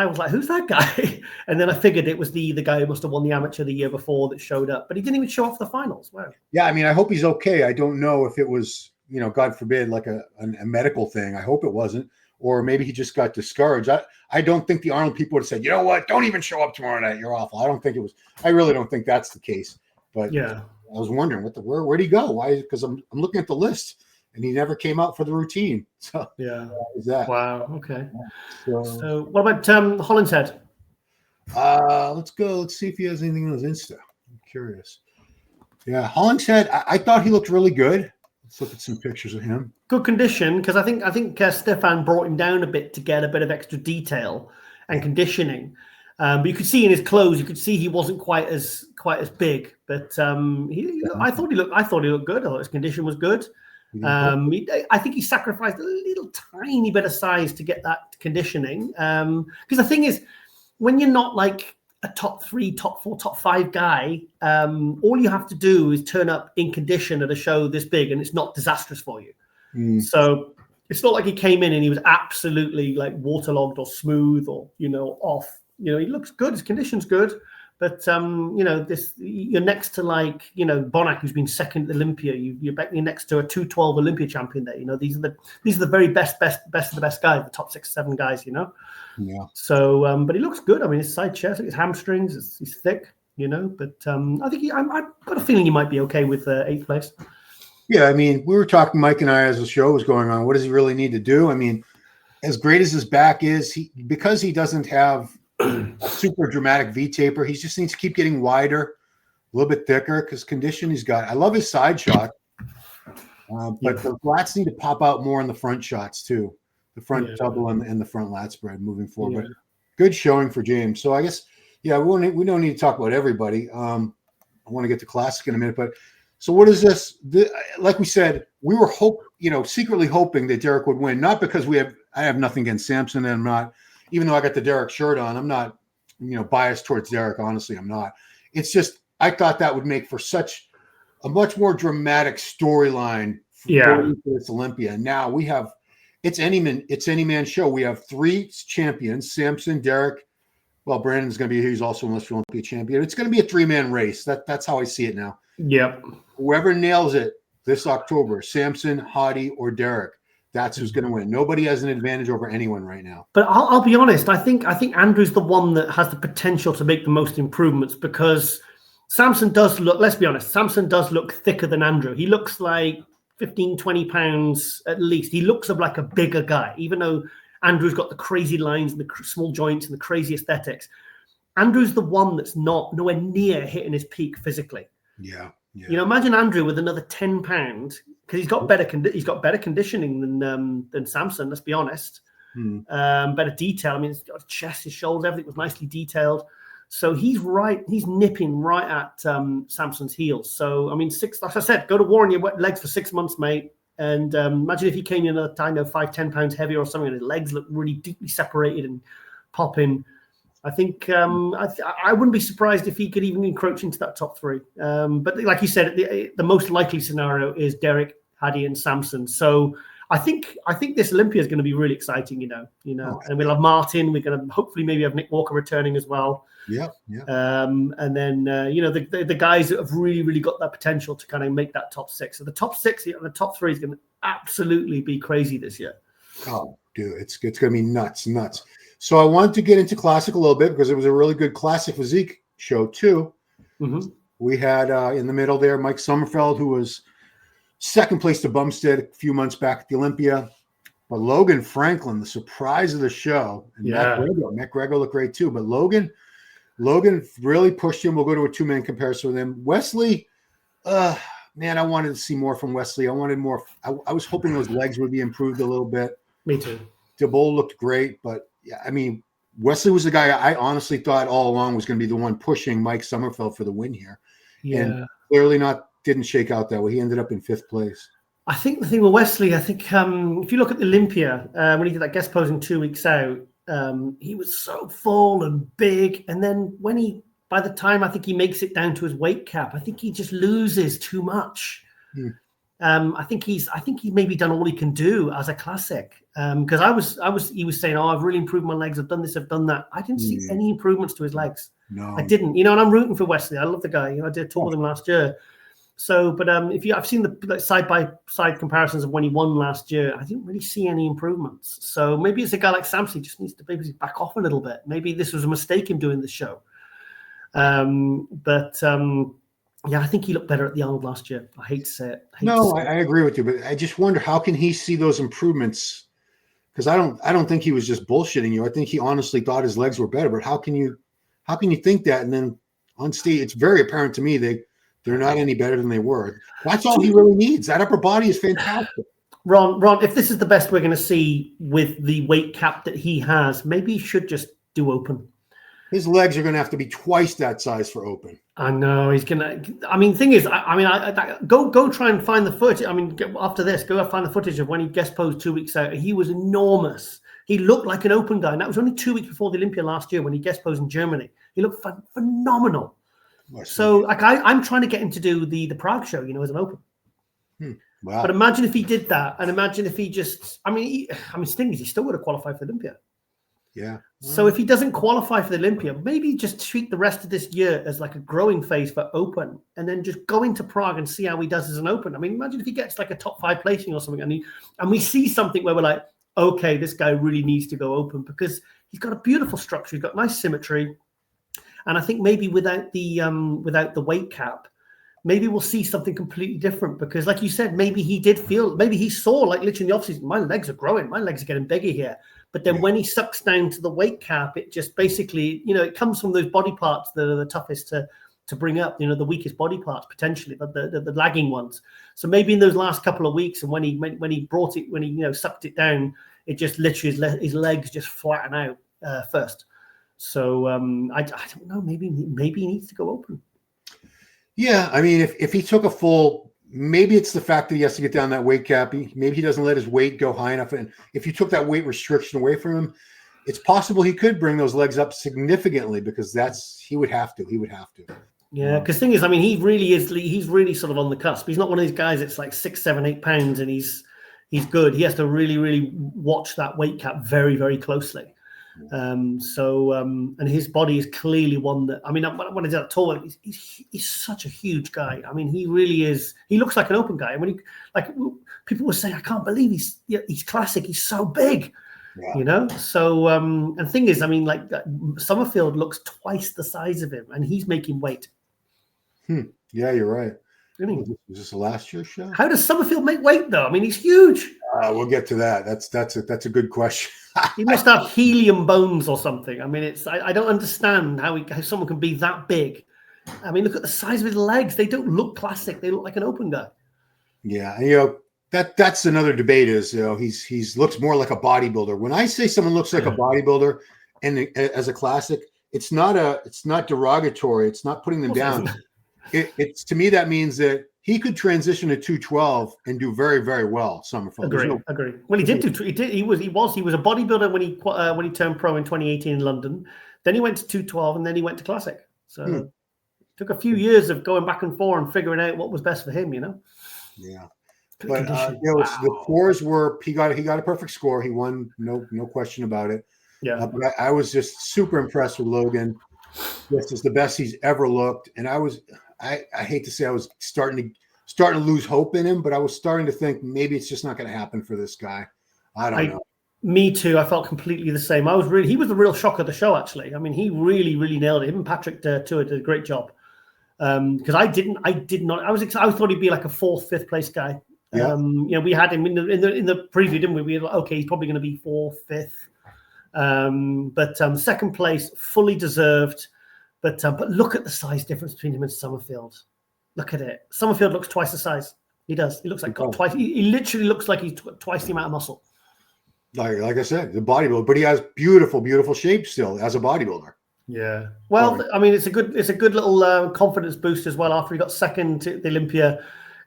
was like, who's that guy? And then I figured it was the guy who must have won the amateur the year before that showed up, but he didn't even show up for the finals. Wow. Yeah, I mean, I hope he's okay. I don't know if it was, God forbid, like a medical thing. I hope it wasn't, or maybe he just got discouraged. I don't think the Arnold people would have said, you know what, don't even show up tomorrow night. You're awful. I really don't think that's the case. But yeah, I was wondering where'd he go? Why? Because I'm looking at the list. And he never came out for the routine. So yeah, is that wow? Okay. So what about Hollingshead? Let's go. Let's see if he has anything on his Insta. I'm curious. Yeah, Hollingshead. I thought he looked really good. Let's look at some pictures of him. Good condition, because I think Stefan brought him down a bit to get a bit of extra detail and conditioning. But you could see in his clothes, he wasn't quite as big. But I thought he looked good. I thought his condition was good. I think he sacrificed a little tiny bit of size to get that conditioning. Because the thing is, when you're not like a top 3, top 4, top 5 guy, all you have to do is turn up in condition at a show this big, and it's not disastrous for you. So it's not like he came in and he was absolutely like waterlogged or smooth or off. He looks good. His condition's good. But you're next to like Bonac, who's been second at Olympia. You're next to a 212 Olympia champion there. These are the very best of the best guys, the top 6, 7 guys. Yeah. So, but he looks good. I mean, his side chest, his hamstrings, he's thick. But I think I've got a feeling he might be okay with 8th place. Yeah, I mean, we were talking, Mike and I, as the show was going on. What does he really need to do? I mean, as great as his back is, because he doesn't have a super dramatic V-taper. He just needs to keep getting wider, a little bit thicker, because condition he's got. I love his side shot, but the lats need to pop out more in the front shots too. The front double and the front lat spread moving forward. Yeah. But good showing for James. So I guess, we don't need to talk about everybody. I want to get to Classic in a minute, but so what is this? Like we said, we were secretly hoping that Derek would win, not because I have nothing against Samson, and I'm not. Even though I got the Derek shirt on, I'm not, biased towards Derek. Honestly, I'm not. It's just I thought that would make for such a much more dramatic storyline for this Olympia. And now we have it's any man show. We have 3 champions: Samson, Derek. Well, Brandon's going to be here. He's also an Olympia champion. It's going to be a 3-man race. That's how I see it now. Yep. Whoever nails it this October, Samson, Hadi, or Derek. That's who's going to win. Nobody has an advantage over anyone right now. But I'll be honest. I think Andrew's the one that has the potential to make the most improvements, because Samson does look, let's be honest, Samson does look thicker than Andrew. He looks like 15, 20 pounds at least. He looks like a bigger guy, even though Andrew's got the crazy lines and the small joints and the crazy aesthetics. Andrew's the one that's nowhere near hitting his peak physically. Yeah. Imagine Andrew with another 10 pounds, because he's got better conditioning than Samson. Let's be honest. Better detail. I mean, his chest, his shoulders, everything was nicely detailed. So he's nipping right at Samson's heels. So I mean, like I said, go to war on your legs for 6 months, mate. And imagine if he came in at 5-10 pounds heavier or something, and his legs look really deeply separated and popping. I think I wouldn't be surprised if he could even encroach into that top 3. But like you said, the most likely scenario is Derek, Hadi, and Samson. So I think this Olympia is going to be really exciting, Okay. and we'll have Martin. We're going to hopefully maybe have Nick Walker returning as well. Yeah. And then, the guys that have really, really got that potential to kind of make that top 6. So the top 6 and the top 3 is going to absolutely be crazy this year. Oh, dude, it's going to be nuts. So I wanted to get into classic a little bit because it was a really good classic physique show too. Mm-hmm. We had in the middle there Mike Sommerfeld, who was second place to Bumstead a few months back at the Olympia. But Logan Franklin, the surprise of the show, and Matt Grego looked great too. But Logan really pushed him. We'll go to a 2-man comparison with him. Wesley, man, I wanted to see more from Wesley. I wanted more. I was hoping those legs would be improved a little bit. Me too. DeBole looked great, but yeah, I mean, Wesley was the guy I honestly thought all along was going to be the one pushing Mike Sommerfeld for the win here. Yeah. And clearly didn't shake out that way. He ended up in 5th place. I think the thing with Wesley, if you look at the Olympia, when he did that guest posing 2 weeks out, he was so full and big. And then by the time I think he makes it down to his weight cap, I think he just loses too much. I think he's maybe done all he can do as a classic. Because he was saying, "Oh, I've really improved my legs. I've done this, I've done that." I didn't see any improvements to his legs. No, I didn't. And I'm rooting for Wesley. I love the guy. I did a tour with him last year. So, but I've seen the side by side comparisons of when he won last year, I didn't really see any improvements. So maybe it's a guy like Samson just needs to maybe back off a little bit. Maybe this was a mistake him doing the show. Yeah, I think he looked better at the Arnold last year. I hate to say it. I agree with you, but I just wonder how can he see those improvements? Because I don't think he was just bullshitting you. I think he honestly thought his legs were better. But how can you think that? And then on stage, it's very apparent to me they're not any better than they were. That's all he really needs. That upper body is fantastic. Ron, if this is the best we're going to see with the weight cap that he has, maybe he should just do open. His legs are going to have to be twice that size for open. I know he's going to. I mean, thing is, go try and find the footage. I mean, after this, go find the footage of when he guest posed 2 weeks out. He was enormous. He looked like an open guy, and that was only 2 weeks before the Olympia last year when he guest posed in Germany. He looked phenomenal. So, I'm trying to get him to do the Prague show, as an open. Wow. But imagine if he did that, and imagine if he just. Sting is he still would have qualified for the Olympia. Yeah. So if he doesn't qualify for the Olympia, maybe just treat the rest of this year as like a growing phase for open, and then just go into Prague and see how he does as an open. I mean, imagine if he gets like a top 5 placing or something, and we see something where we're like, okay, this guy really needs to go open because he's got a beautiful structure, he's got nice symmetry, and I think maybe without the weight cap, maybe we'll see something completely different because, like you said, maybe he saw like literally in the offseason, my legs are growing, my legs are getting bigger here. But then when he sucks down to the weight cap, it just basically, it comes from those body parts that are the toughest to bring up, the weakest body parts potentially, but the lagging ones. So maybe in those last couple of weeks, and when he sucked it down, it just literally his legs just flatten out first. So I don't know, maybe he needs to go open. Yeah, I mean, if he took a full. Maybe it's the fact that he has to get down that weight cap. Maybe he doesn't let his weight go high enough. And if you took that weight restriction away from him, it's possible he could bring those legs up significantly because he would have to. Yeah, because thing is, I mean, he's really sort of on the cusp. He's not one of these guys that's like 6, 7, 8 pounds and he's good. He has to really, really watch that weight cap very, very closely. And his body is clearly one that, I mean, when I did that tour, he's such a huge guy. I mean, he really is. He looks like an open guy. And when people were saying, I can't believe he's classic. He's so big, So, and the thing is, I mean, like Summerfield looks twice the size of him, and he's making weight. Yeah, you're right. Really? Was this a last year's show? How does Summerfield make weight though? I mean, he's huge. We'll get to that. That's a good question. He must have helium bones or something. I mean, I don't understand how someone can be that big. I mean, look at the size of his legs. They don't look classic. They look like an open guy. Yeah, and that's another debate is he's looks more like a bodybuilder. When I say someone looks like a bodybuilder and as a classic, it's not derogatory. It's not putting them down. It's to me that means that he could transition to 212 and do very, very well. Summerfield. Agree. Well, he did. He was a bodybuilder when he turned pro in 2018 in London. Then he went to 212 and then he went to classic. So it took a few years of going back and forth and figuring out what was best for him. Yeah. But Condition. the Wow. scores were he got a perfect score. He won, no question about it. Yeah. But I was just super impressed with Logan. This is the best he's ever looked, and I hate to say I was starting to lose hope in him, but I was starting to think maybe it's just not going to happen for this guy. I don't know. Me too. I felt completely the same. He was the real shock of the show, actually. I mean, he really, really nailed it. Him and Patrick Tour did a great job. Because I thought he'd be like a 4th, 5th place guy. Yeah. We had him in the preview, didn't we? We were like, okay, he's probably going to be 4th, 5th. But 2nd place, fully deserved. But look at the size difference between him and Summerfield. Look at it. Summerfield looks twice the size. He does. He looks like got twice. He literally looks like he's twice the amount of muscle. Like I said, the bodybuilder, but he has beautiful, beautiful shape still as a bodybuilder. Yeah. Well, I mean, it's a good little confidence boost as well. After he got 2nd to the Olympia,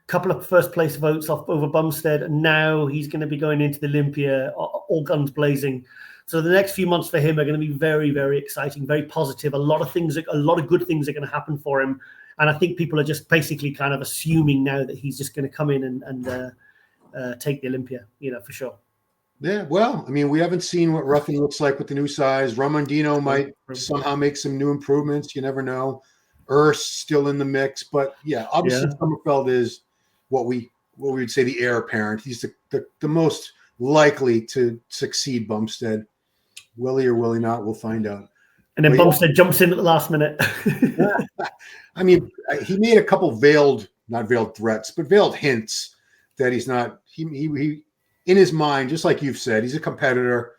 couple of 1st place votes off over Bumstead, and now he's going to be going into the Olympia all guns blazing. So the next few months for him are going to be very, very exciting, very positive. A lot of good things are going to happen for him, and I think people are just basically kind of assuming now that he's just going to come in and take the Olympia, for sure. Yeah, well, I mean, we haven't seen what Ruffin looks like with the new size. Romandino might somehow make some new improvements. You never know. Still in the mix, but yeah, obviously Summerfield is what we would say the heir apparent. He's the most likely to succeed Bumstead. Will he or will he not? We'll find out. And then Bumstead jumps in at the last minute. I mean, he made a couple not veiled threats, but veiled hints that he's not. He in his mind, just like you've said, he's a competitor.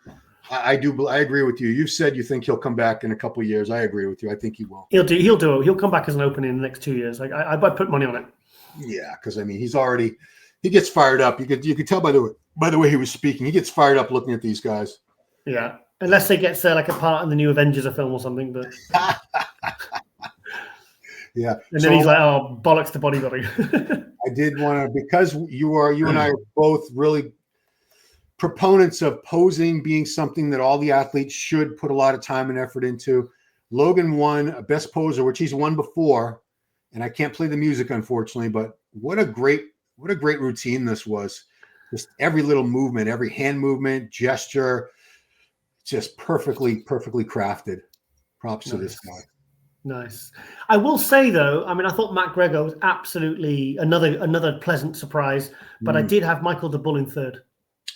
I agree with you. You've said you think he'll come back in a couple of years. I agree with you. I think he will. He'll do it. He'll come back as an opening in the next 2 years. I'd put money on it. Yeah, because I mean, he gets fired up. You could tell by the way he was speaking. He gets fired up looking at these guys. Yeah, unless they get like a part in the new Avengers film or something. But yeah, and then he's like, "Oh, bollocks to bodybuilding." I did want to, because you and I are both really proponents of posing being something that all the athletes should put a lot of time and effort into. Logan won a best poser, which he's won before, and I can't play the music unfortunately, but what a great routine this was. Just every little movement, every hand movement, gesture, just perfectly crafted. Props to this guy. Nice. I will say though, I mean, I thought Matt Gregor was absolutely another pleasant surprise, but I did have Michael de Bull in 3rd.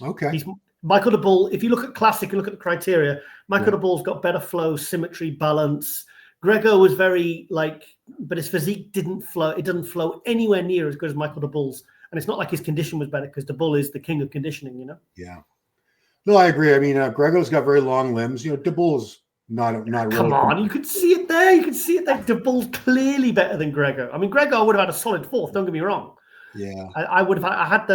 Okay. Michael de Bull, if you look at Classic and look at the criteria, Michael de Bull's got better flow, symmetry, balance. Gregor was but his physique didn't flow. It doesn't flow anywhere near as good as Michael de Bull's. And it's not like his condition was better, because de Bull is the king of conditioning, Yeah. No, I agree. I mean, Gregor's got very long limbs. De Bull's not really. Come on, you could see it there. You could see it there. De Bull's clearly better than Gregor. I mean, Gregor would have had a solid 4th. Don't get me wrong. Yeah, I would have.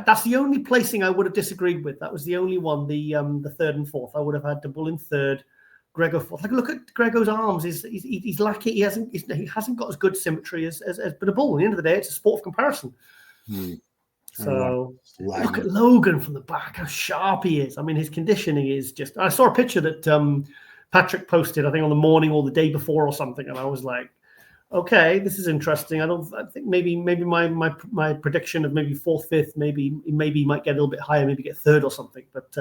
That's the only placing I would have disagreed with. That was the only one. The 3rd and 4th. I would have had de Bull in 3rd, Gregor 4th. Like, look at Gregor's arms. He's lacking. He hasn't got as good symmetry as de Bull. At the end of the day, it's a sport of comparison. So look at Logan from the back. How sharp he is. I mean, his conditioning is just. I saw a picture that Patrick posted, I think on the morning or the day before or something, and I was like, okay, this is interesting. I think maybe my prediction of maybe 4th, 5th, maybe he might get a little bit higher, maybe get 3rd or something. But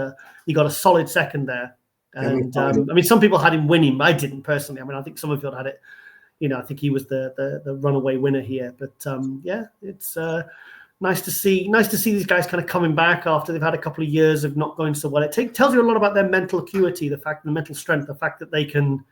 he got a solid 2nd there. And I mean, some people had him winning. I didn't personally. I mean, I think Summerfield had it. I think he was the runaway winner here. But yeah, it's nice to see these guys kind of coming back after they've had a couple of years of not going so well. It tells you a lot about their mental acuity, the mental strength, the fact that they can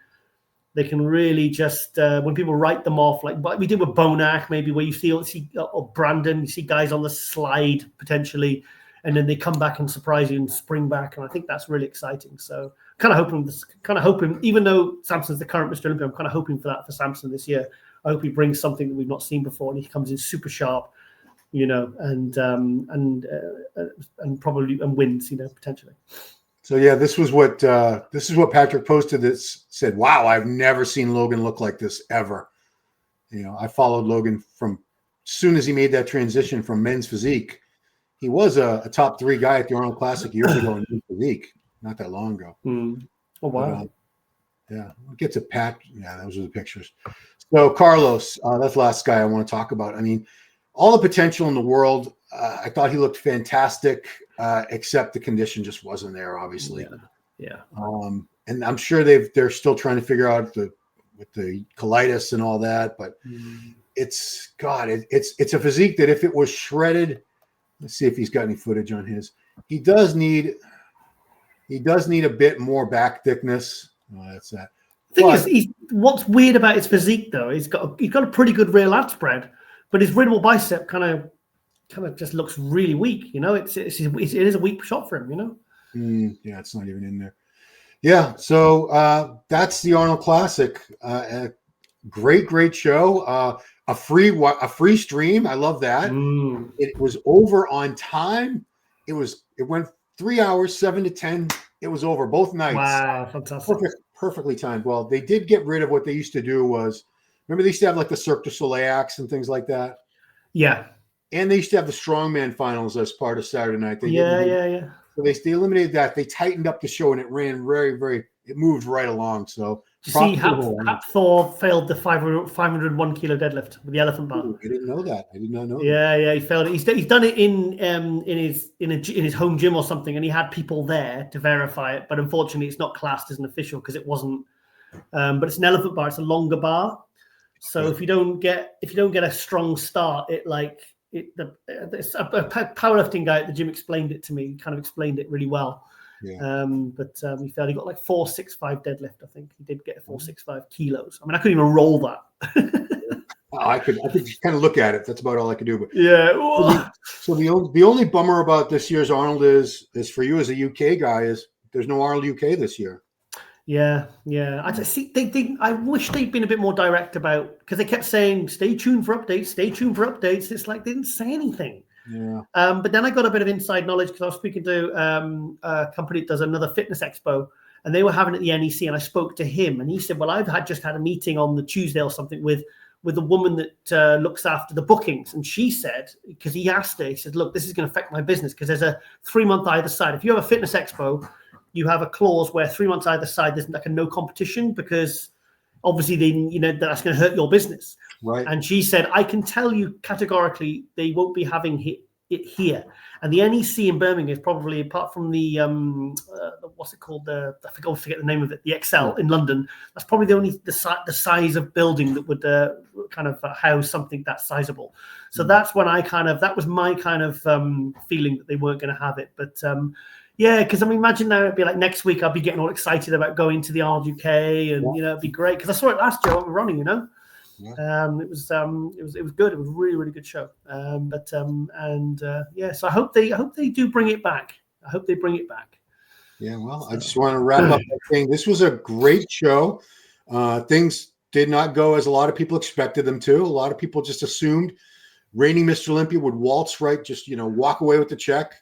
really just when people write them off, like what we did with Bonac, maybe where you see or Brandon, you see guys on the slide potentially, and then they come back and surprise you and spring back, and I think that's really exciting. So kind of hoping, even though Samson's the current Mr. Olympia, I'm kind of hoping for that for Samson this year. I hope he brings something that we've not seen before, and he comes in super sharp, and probably wins, potentially. So yeah, this is what Patrick posted that said, "Wow, I've never seen Logan look like this ever." I followed Logan from as soon as he made that transition from men's physique. He was a top 3 guy at the Arnold Classic years ago in men's physique, not that long ago. Oh wow! But, yeah, we'll get to Pat. Yeah, those are the pictures. So Carlos, that's the last guy I want to talk about. I mean, all the potential in the world. I thought he looked fantastic, except the condition just wasn't there, obviously. Yeah. And I'm sure they're still trying to figure out with the colitis and all that, but it's a physique that if it was shredded, let's see if he's got any footage on his. He does need a bit more back thickness. Oh, that's that. The thing is, what's weird about his physique though, he's got a pretty good rear lat spread, but his rear bicep kind of just looks really weak. You know, it is a weak shot for him. You know. Yeah, it's not even in there. Yeah, so that's the Arnold Classic. Great show. A free stream. I love that. It was over on time. It went 3 hours, 7 to 10. It was over both nights. Wow, fantastic. Perfectly timed. Well, they did get rid of what they used to do was, remember they used to have like the Cirque du Soleil acts and things like that? Yeah. And they used to have the strongman finals as part of Saturday night. Yeah. So they eliminated that. They tightened up the show and it ran it moved right along. So you see, Thor failed the 501 kilo deadlift with the elephant bar. I didn't know that. I did not know. Yeah, he failed it. He's done it in his home gym or something, and he had people there to verify it. But unfortunately, it's not classed as an official because it wasn't. But it's an elephant bar. It's a longer bar. So if you don't get a strong start, a powerlifting guy at the gym explained it to me. He kind of explained it really well. Yeah. But he failed. He got like 465 deadlift. I think he did get 465 kilos. I mean, I couldn't even roll that. I could just kind of look at it. That's about all I could do. But yeah. So the only bummer about this year's Arnold is for you as a UK guy is there's no Arnold UK this year. Yeah. I just see. I wish they'd been a bit more direct about, because they kept saying, "Stay tuned for updates. Stay tuned for updates." It's like they didn't say anything. Yeah. But then I got a bit of inside knowledge because I was speaking to a company that does another fitness expo, and they were having it at the NEC, and I spoke to him, and he said, "Well, I've just had a meeting on the Tuesday or something with a woman that looks after the bookings," and she said, because he asked her, he said, "Look, this is going to affect my business because there's a 3 month either side. If you have a fitness expo, you have a clause where 3 months either side there's like a no competition because obviously that's going to hurt your business." Right. And she said, "I can tell you categorically they won't be having it here." And the NEC in Birmingham is probably, apart from the what's it called, I forget the name of it, the Excel in London, that's probably the size of building that would kind of house something that sizable. So that's when that was my kind of feeling that they weren't going to have it. But yeah, because I mean, imagine now it'd be like next week I'll be getting all excited about going to the Arnold UK, and it'd be great because I saw it last year when we were running, Yeah. It was good. It was a really, really good show. So I hope they do bring it back. I hope they bring it back. Yeah, well, I just want to wrap up by saying this was a great show. Things did not go as a lot of people expected them to. A lot of people just assumed reigning Mr. Olympia would waltz right, just walk away with the check,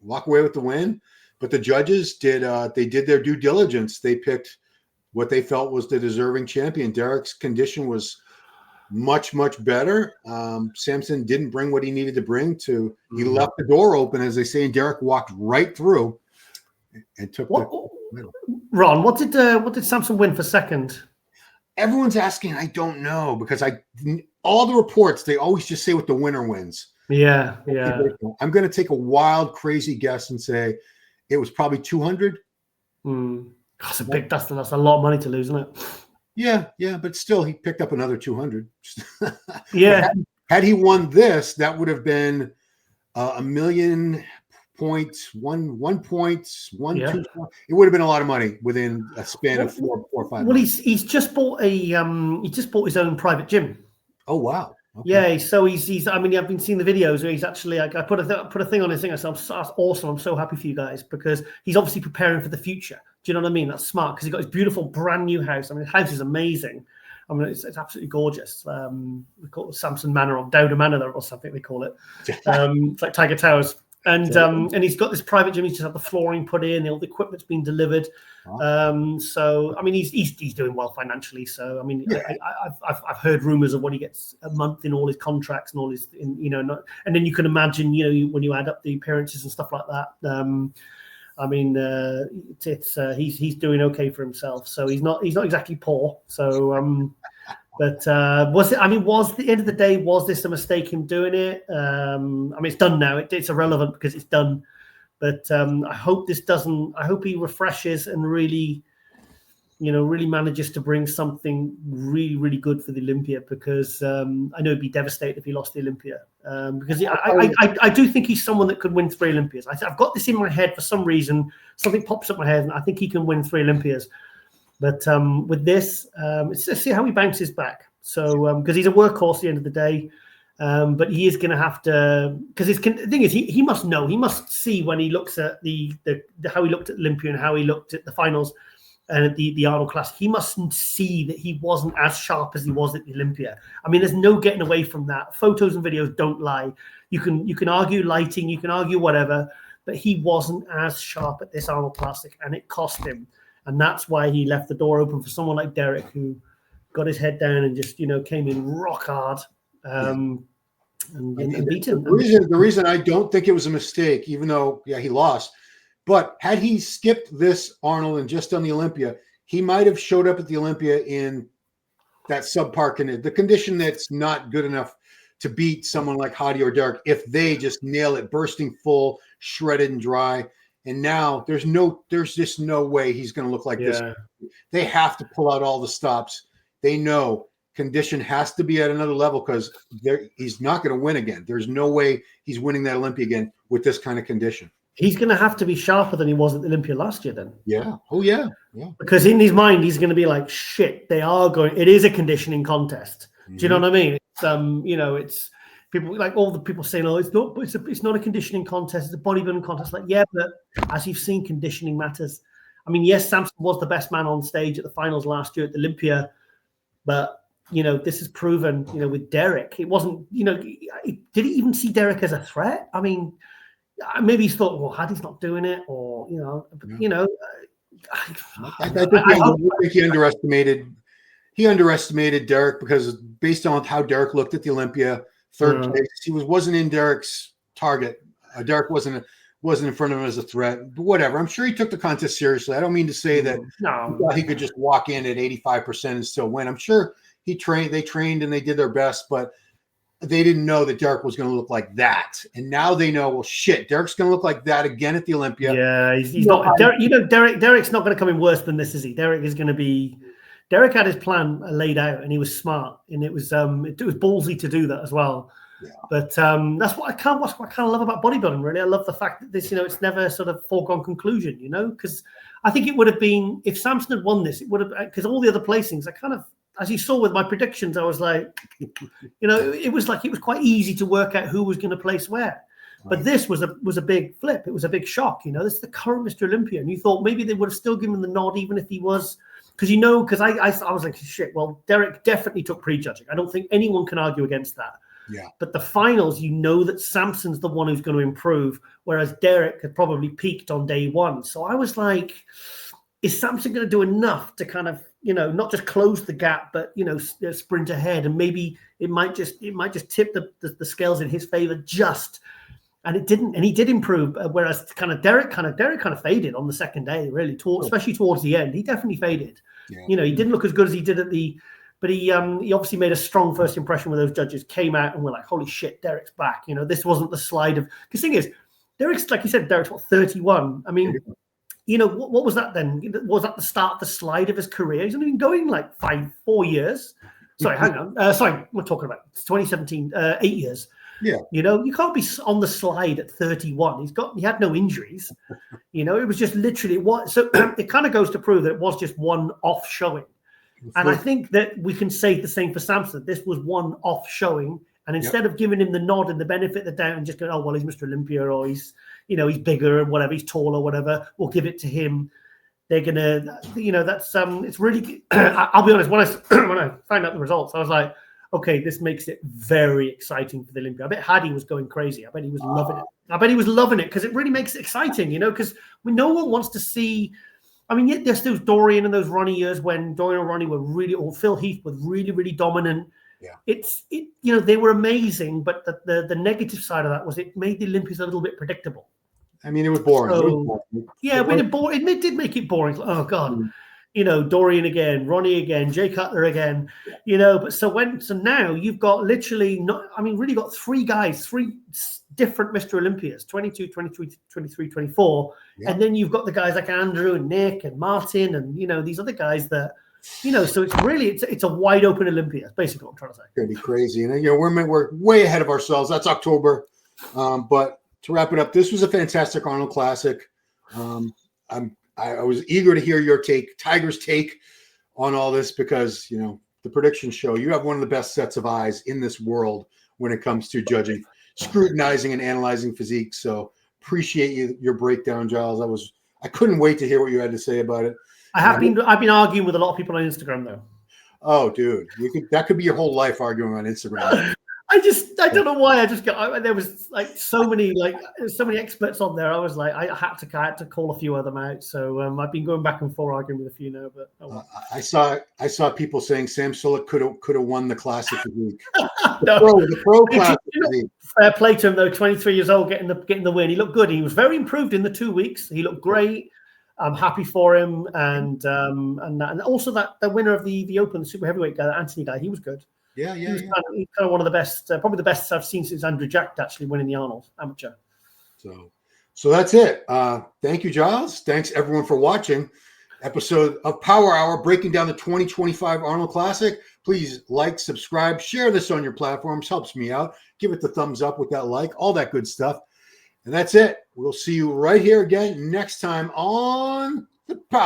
walk away with the win. But the judges did their due diligence. They picked what they felt was the deserving champion. Derek's condition was much better. Samson didn't bring what he needed to bring to. He left the door open, as they say, and Derek walked right through and took the medal. Ron, what did Samson win for second? Everyone's asking. I don't know, because all the reports, they always just say what the winner wins. Yeah. I'm going to take a wild, crazy guess and say it was probably 200. That's that's a lot of money to lose, isn't it? Yeah, but still, he picked up another 200. Yeah. Had he won this, that would have been $1 million points, 1.124. It would have been a lot of money within a span of 4 or 5 Well, months. he's just bought his own private gym. Oh wow. Okay. Yeah, so he's. I mean, I've been seeing the videos where he's actually. I put a thing on his thing. I said, "That's awesome. I'm so happy for you guys," because he's obviously preparing for the future. Do you know what I mean? That's smart, because he's got his beautiful brand new house. I mean, the house is amazing. I mean, it's absolutely gorgeous. We call it Samson Manor or Dauda Manor or something they call it. It's like Tiger Towers. And he's got this private gym. He's just had the flooring put in. All the equipment's been delivered. Wow. So I mean, he's doing well financially. So I mean, I've heard rumors of what he gets a month in all his contracts and all his, and then you can imagine, when you add up the appearances and stuff like that. I mean, he's doing okay for himself. So he's not exactly poor. So But was it? I mean, was the end of the day? Was this a mistake him doing it? I mean, it's done now. It's irrelevant because it's done. But I hope this doesn't. I hope he refreshes and really, really manages to bring something really, really good for the Olympia. Because I know he'd be devastated if he lost the Olympia. Because I do think he's someone that could win 3 Olympias. I've got this in my head for some reason. Something pops up my head, and I think he can win 3 Olympias. But with this, let's see how he bounces back. So, because he's a workhorse at the end of the day, but he is going to have to. Because the thing is, he must know. He must see when he looks at the how he looked at Olympia and how he looked at the finals and the Arnold Classic. He must see that he wasn't as sharp as he was at the Olympia. I mean, there's no getting away from that. Photos and videos don't lie. You can argue lighting, you can argue whatever, but he wasn't as sharp at this Arnold Classic, and it cost him. And that's why he left the door open for someone like Derek, who got his head down and just, came in rock hard and beat him. The reason I don't think it was a mistake, even though, he lost, but had he skipped this Arnold and just done the Olympia, he might have showed up at the Olympia in that subpar condition, the condition that's not good enough to beat someone like Hadi or Derek if they just nail it, bursting full, shredded and dry. And now there's just no way he's going to look like this. They have to pull out all the stops. They know condition has to be at another level because he's not going to win again. There's no way he's winning that Olympia again with this kind of condition. He's going to have to be sharper than he was at the Olympia last year then. Yeah. Oh, yeah. Yeah. Because in his mind, he's going to be like, shit, it is a conditioning contest. Mm-hmm. Do you know what I mean? It's, people like all the people saying, "Oh, it's not a conditioning contest; it's a bodybuilding contest." Like, yeah, but as you've seen, conditioning matters. I mean, yes, Samson was the best man on stage at the finals last year at the Olympia, but this is proven. With Derek, it wasn't. Did he even see Derek as a threat? I mean, maybe he thought, well, Hadi's not doing it, or I think he underestimated. He underestimated Derek because based on how Derek looked at the Olympia. Third place, he wasn't in Derek's target. Derek wasn't in front of him as a threat. But whatever. I'm sure he took the contest seriously. I don't mean to say that he could just walk in at 85% and still win. I'm sure they trained and they did their best, but they didn't know that Derek was going to look like that. And now they know, well, shit, Derek's going to look like that again at the Olympia. Yeah, he's not. Derek's not going to come in worse than this, is he? Derek is going to be. Derek had his plan laid out, and he was smart, and it was ballsy to do that as well. Yeah. But that's what I kind of love about bodybuilding. Really, I love the fact that this, it's never sort of foregone conclusion. Because I think it would have been if Samson had won this, it would have because all the other placings, I kind of, as you saw with my predictions, I was like, it was quite easy to work out who was going to place where. But this was a big flip. It was a big shock. This is the current Mr. Olympia, and you thought maybe they would have still given him the nod even if he was. Because I was like, shit, well, Derek definitely took prejudging. I don't think anyone can argue against that. Yeah. But the finals, that Samson's the one who's going to improve, whereas Derek had probably peaked on day one. So I was like, is Samson going to do enough to kind of, not just close the gap, but, sprint ahead? And maybe it might just tip the scales in his favor just. And it didn't, and he did improve. Whereas Derek kind of faded on the second day, really, especially towards the end. He definitely faded. Yeah. He didn't look as good as he did at the. But he obviously made a strong first impression with those judges. Came out and were like, "Holy shit, Derek's back!" This wasn't the slide of. Because the thing is, Derek's like you said, Derek's 31. I mean, what was that then? Was that the start of the slide of his career? He's only been going like 4 years. Sorry, hang on. Sorry, we're talking about 2017, 8 years. Yeah, you can't be on the slide at 31. He had no injuries. It was just literally what. So it kind of goes to prove that it was just one off showing. And I think that we can say the same for Samson. This was one off showing, and instead of giving him the nod and the benefit of the doubt and just going, oh well, he's Mr. Olympia or he's he's bigger and whatever, he's taller, whatever, we'll give it to him. They're gonna, that's it's really. I'll be honest. When I found out the results, I was like, okay, this makes it very exciting for the Olympia. I bet Hadi was going crazy. I bet he was loving it. I bet he was loving it because it really makes it exciting, because no one wants to see. I mean, there's those Dorian and those Ronnie years when Dorian and Ronnie were really, or Phil Heath were really, really dominant. Yeah. They were amazing, but the negative side of that was it made the Olympics a little bit predictable. I mean, it was boring. So, it did make it boring. Oh God. Dorian again, Ronnie again, Jay Cutler again, but so now you've got literally really got three guys, three different Mr. Olympias, 22, 23, 23, 24. Yeah. And then you've got the guys like Andrew and Nick and Martin and, these other guys that, so it's really, it's a wide open Olympia. That's basically what I'm trying to say. It's going to be crazy. And, we're way ahead of ourselves. That's October. But to wrap it up, this was a fantastic Arnold Classic. I was eager to hear your take, Tiger's take on all this, because, the prediction show, you have one of the best sets of eyes in this world when it comes to judging, scrutinizing and analyzing physique. So appreciate your breakdown, Giles. I couldn't wait to hear what you had to say about it. I've been arguing with a lot of people on Instagram though. Oh, dude, that could be your whole life arguing on Instagram. I don't know why. There was so many experts on there. I was like, I had to call a few of them out. So I've been going back and forth arguing with a few now. But I saw people saying Sam Sulek could have won the classic physique. No. The pro classic physique. Fair play to him though. 23 years old, getting the win. He looked good. He was very improved in the 2 weeks. He looked great. I'm happy for him, and also the winner of the Open, the super heavyweight guy, the Anthony guy, he was good. Yeah. He's kind of one of the best, probably the best I've seen since Andrew Jack actually winning the Arnold amateur. So that's it. Thank you, Giles. Thanks everyone for watching episode of Power Hour, breaking down the 2025 Arnold Classic. Please like, subscribe, share this on your platforms. Helps me out. Give it the thumbs up with that like, all that good stuff. And that's it. We'll see you right here again next time on the Power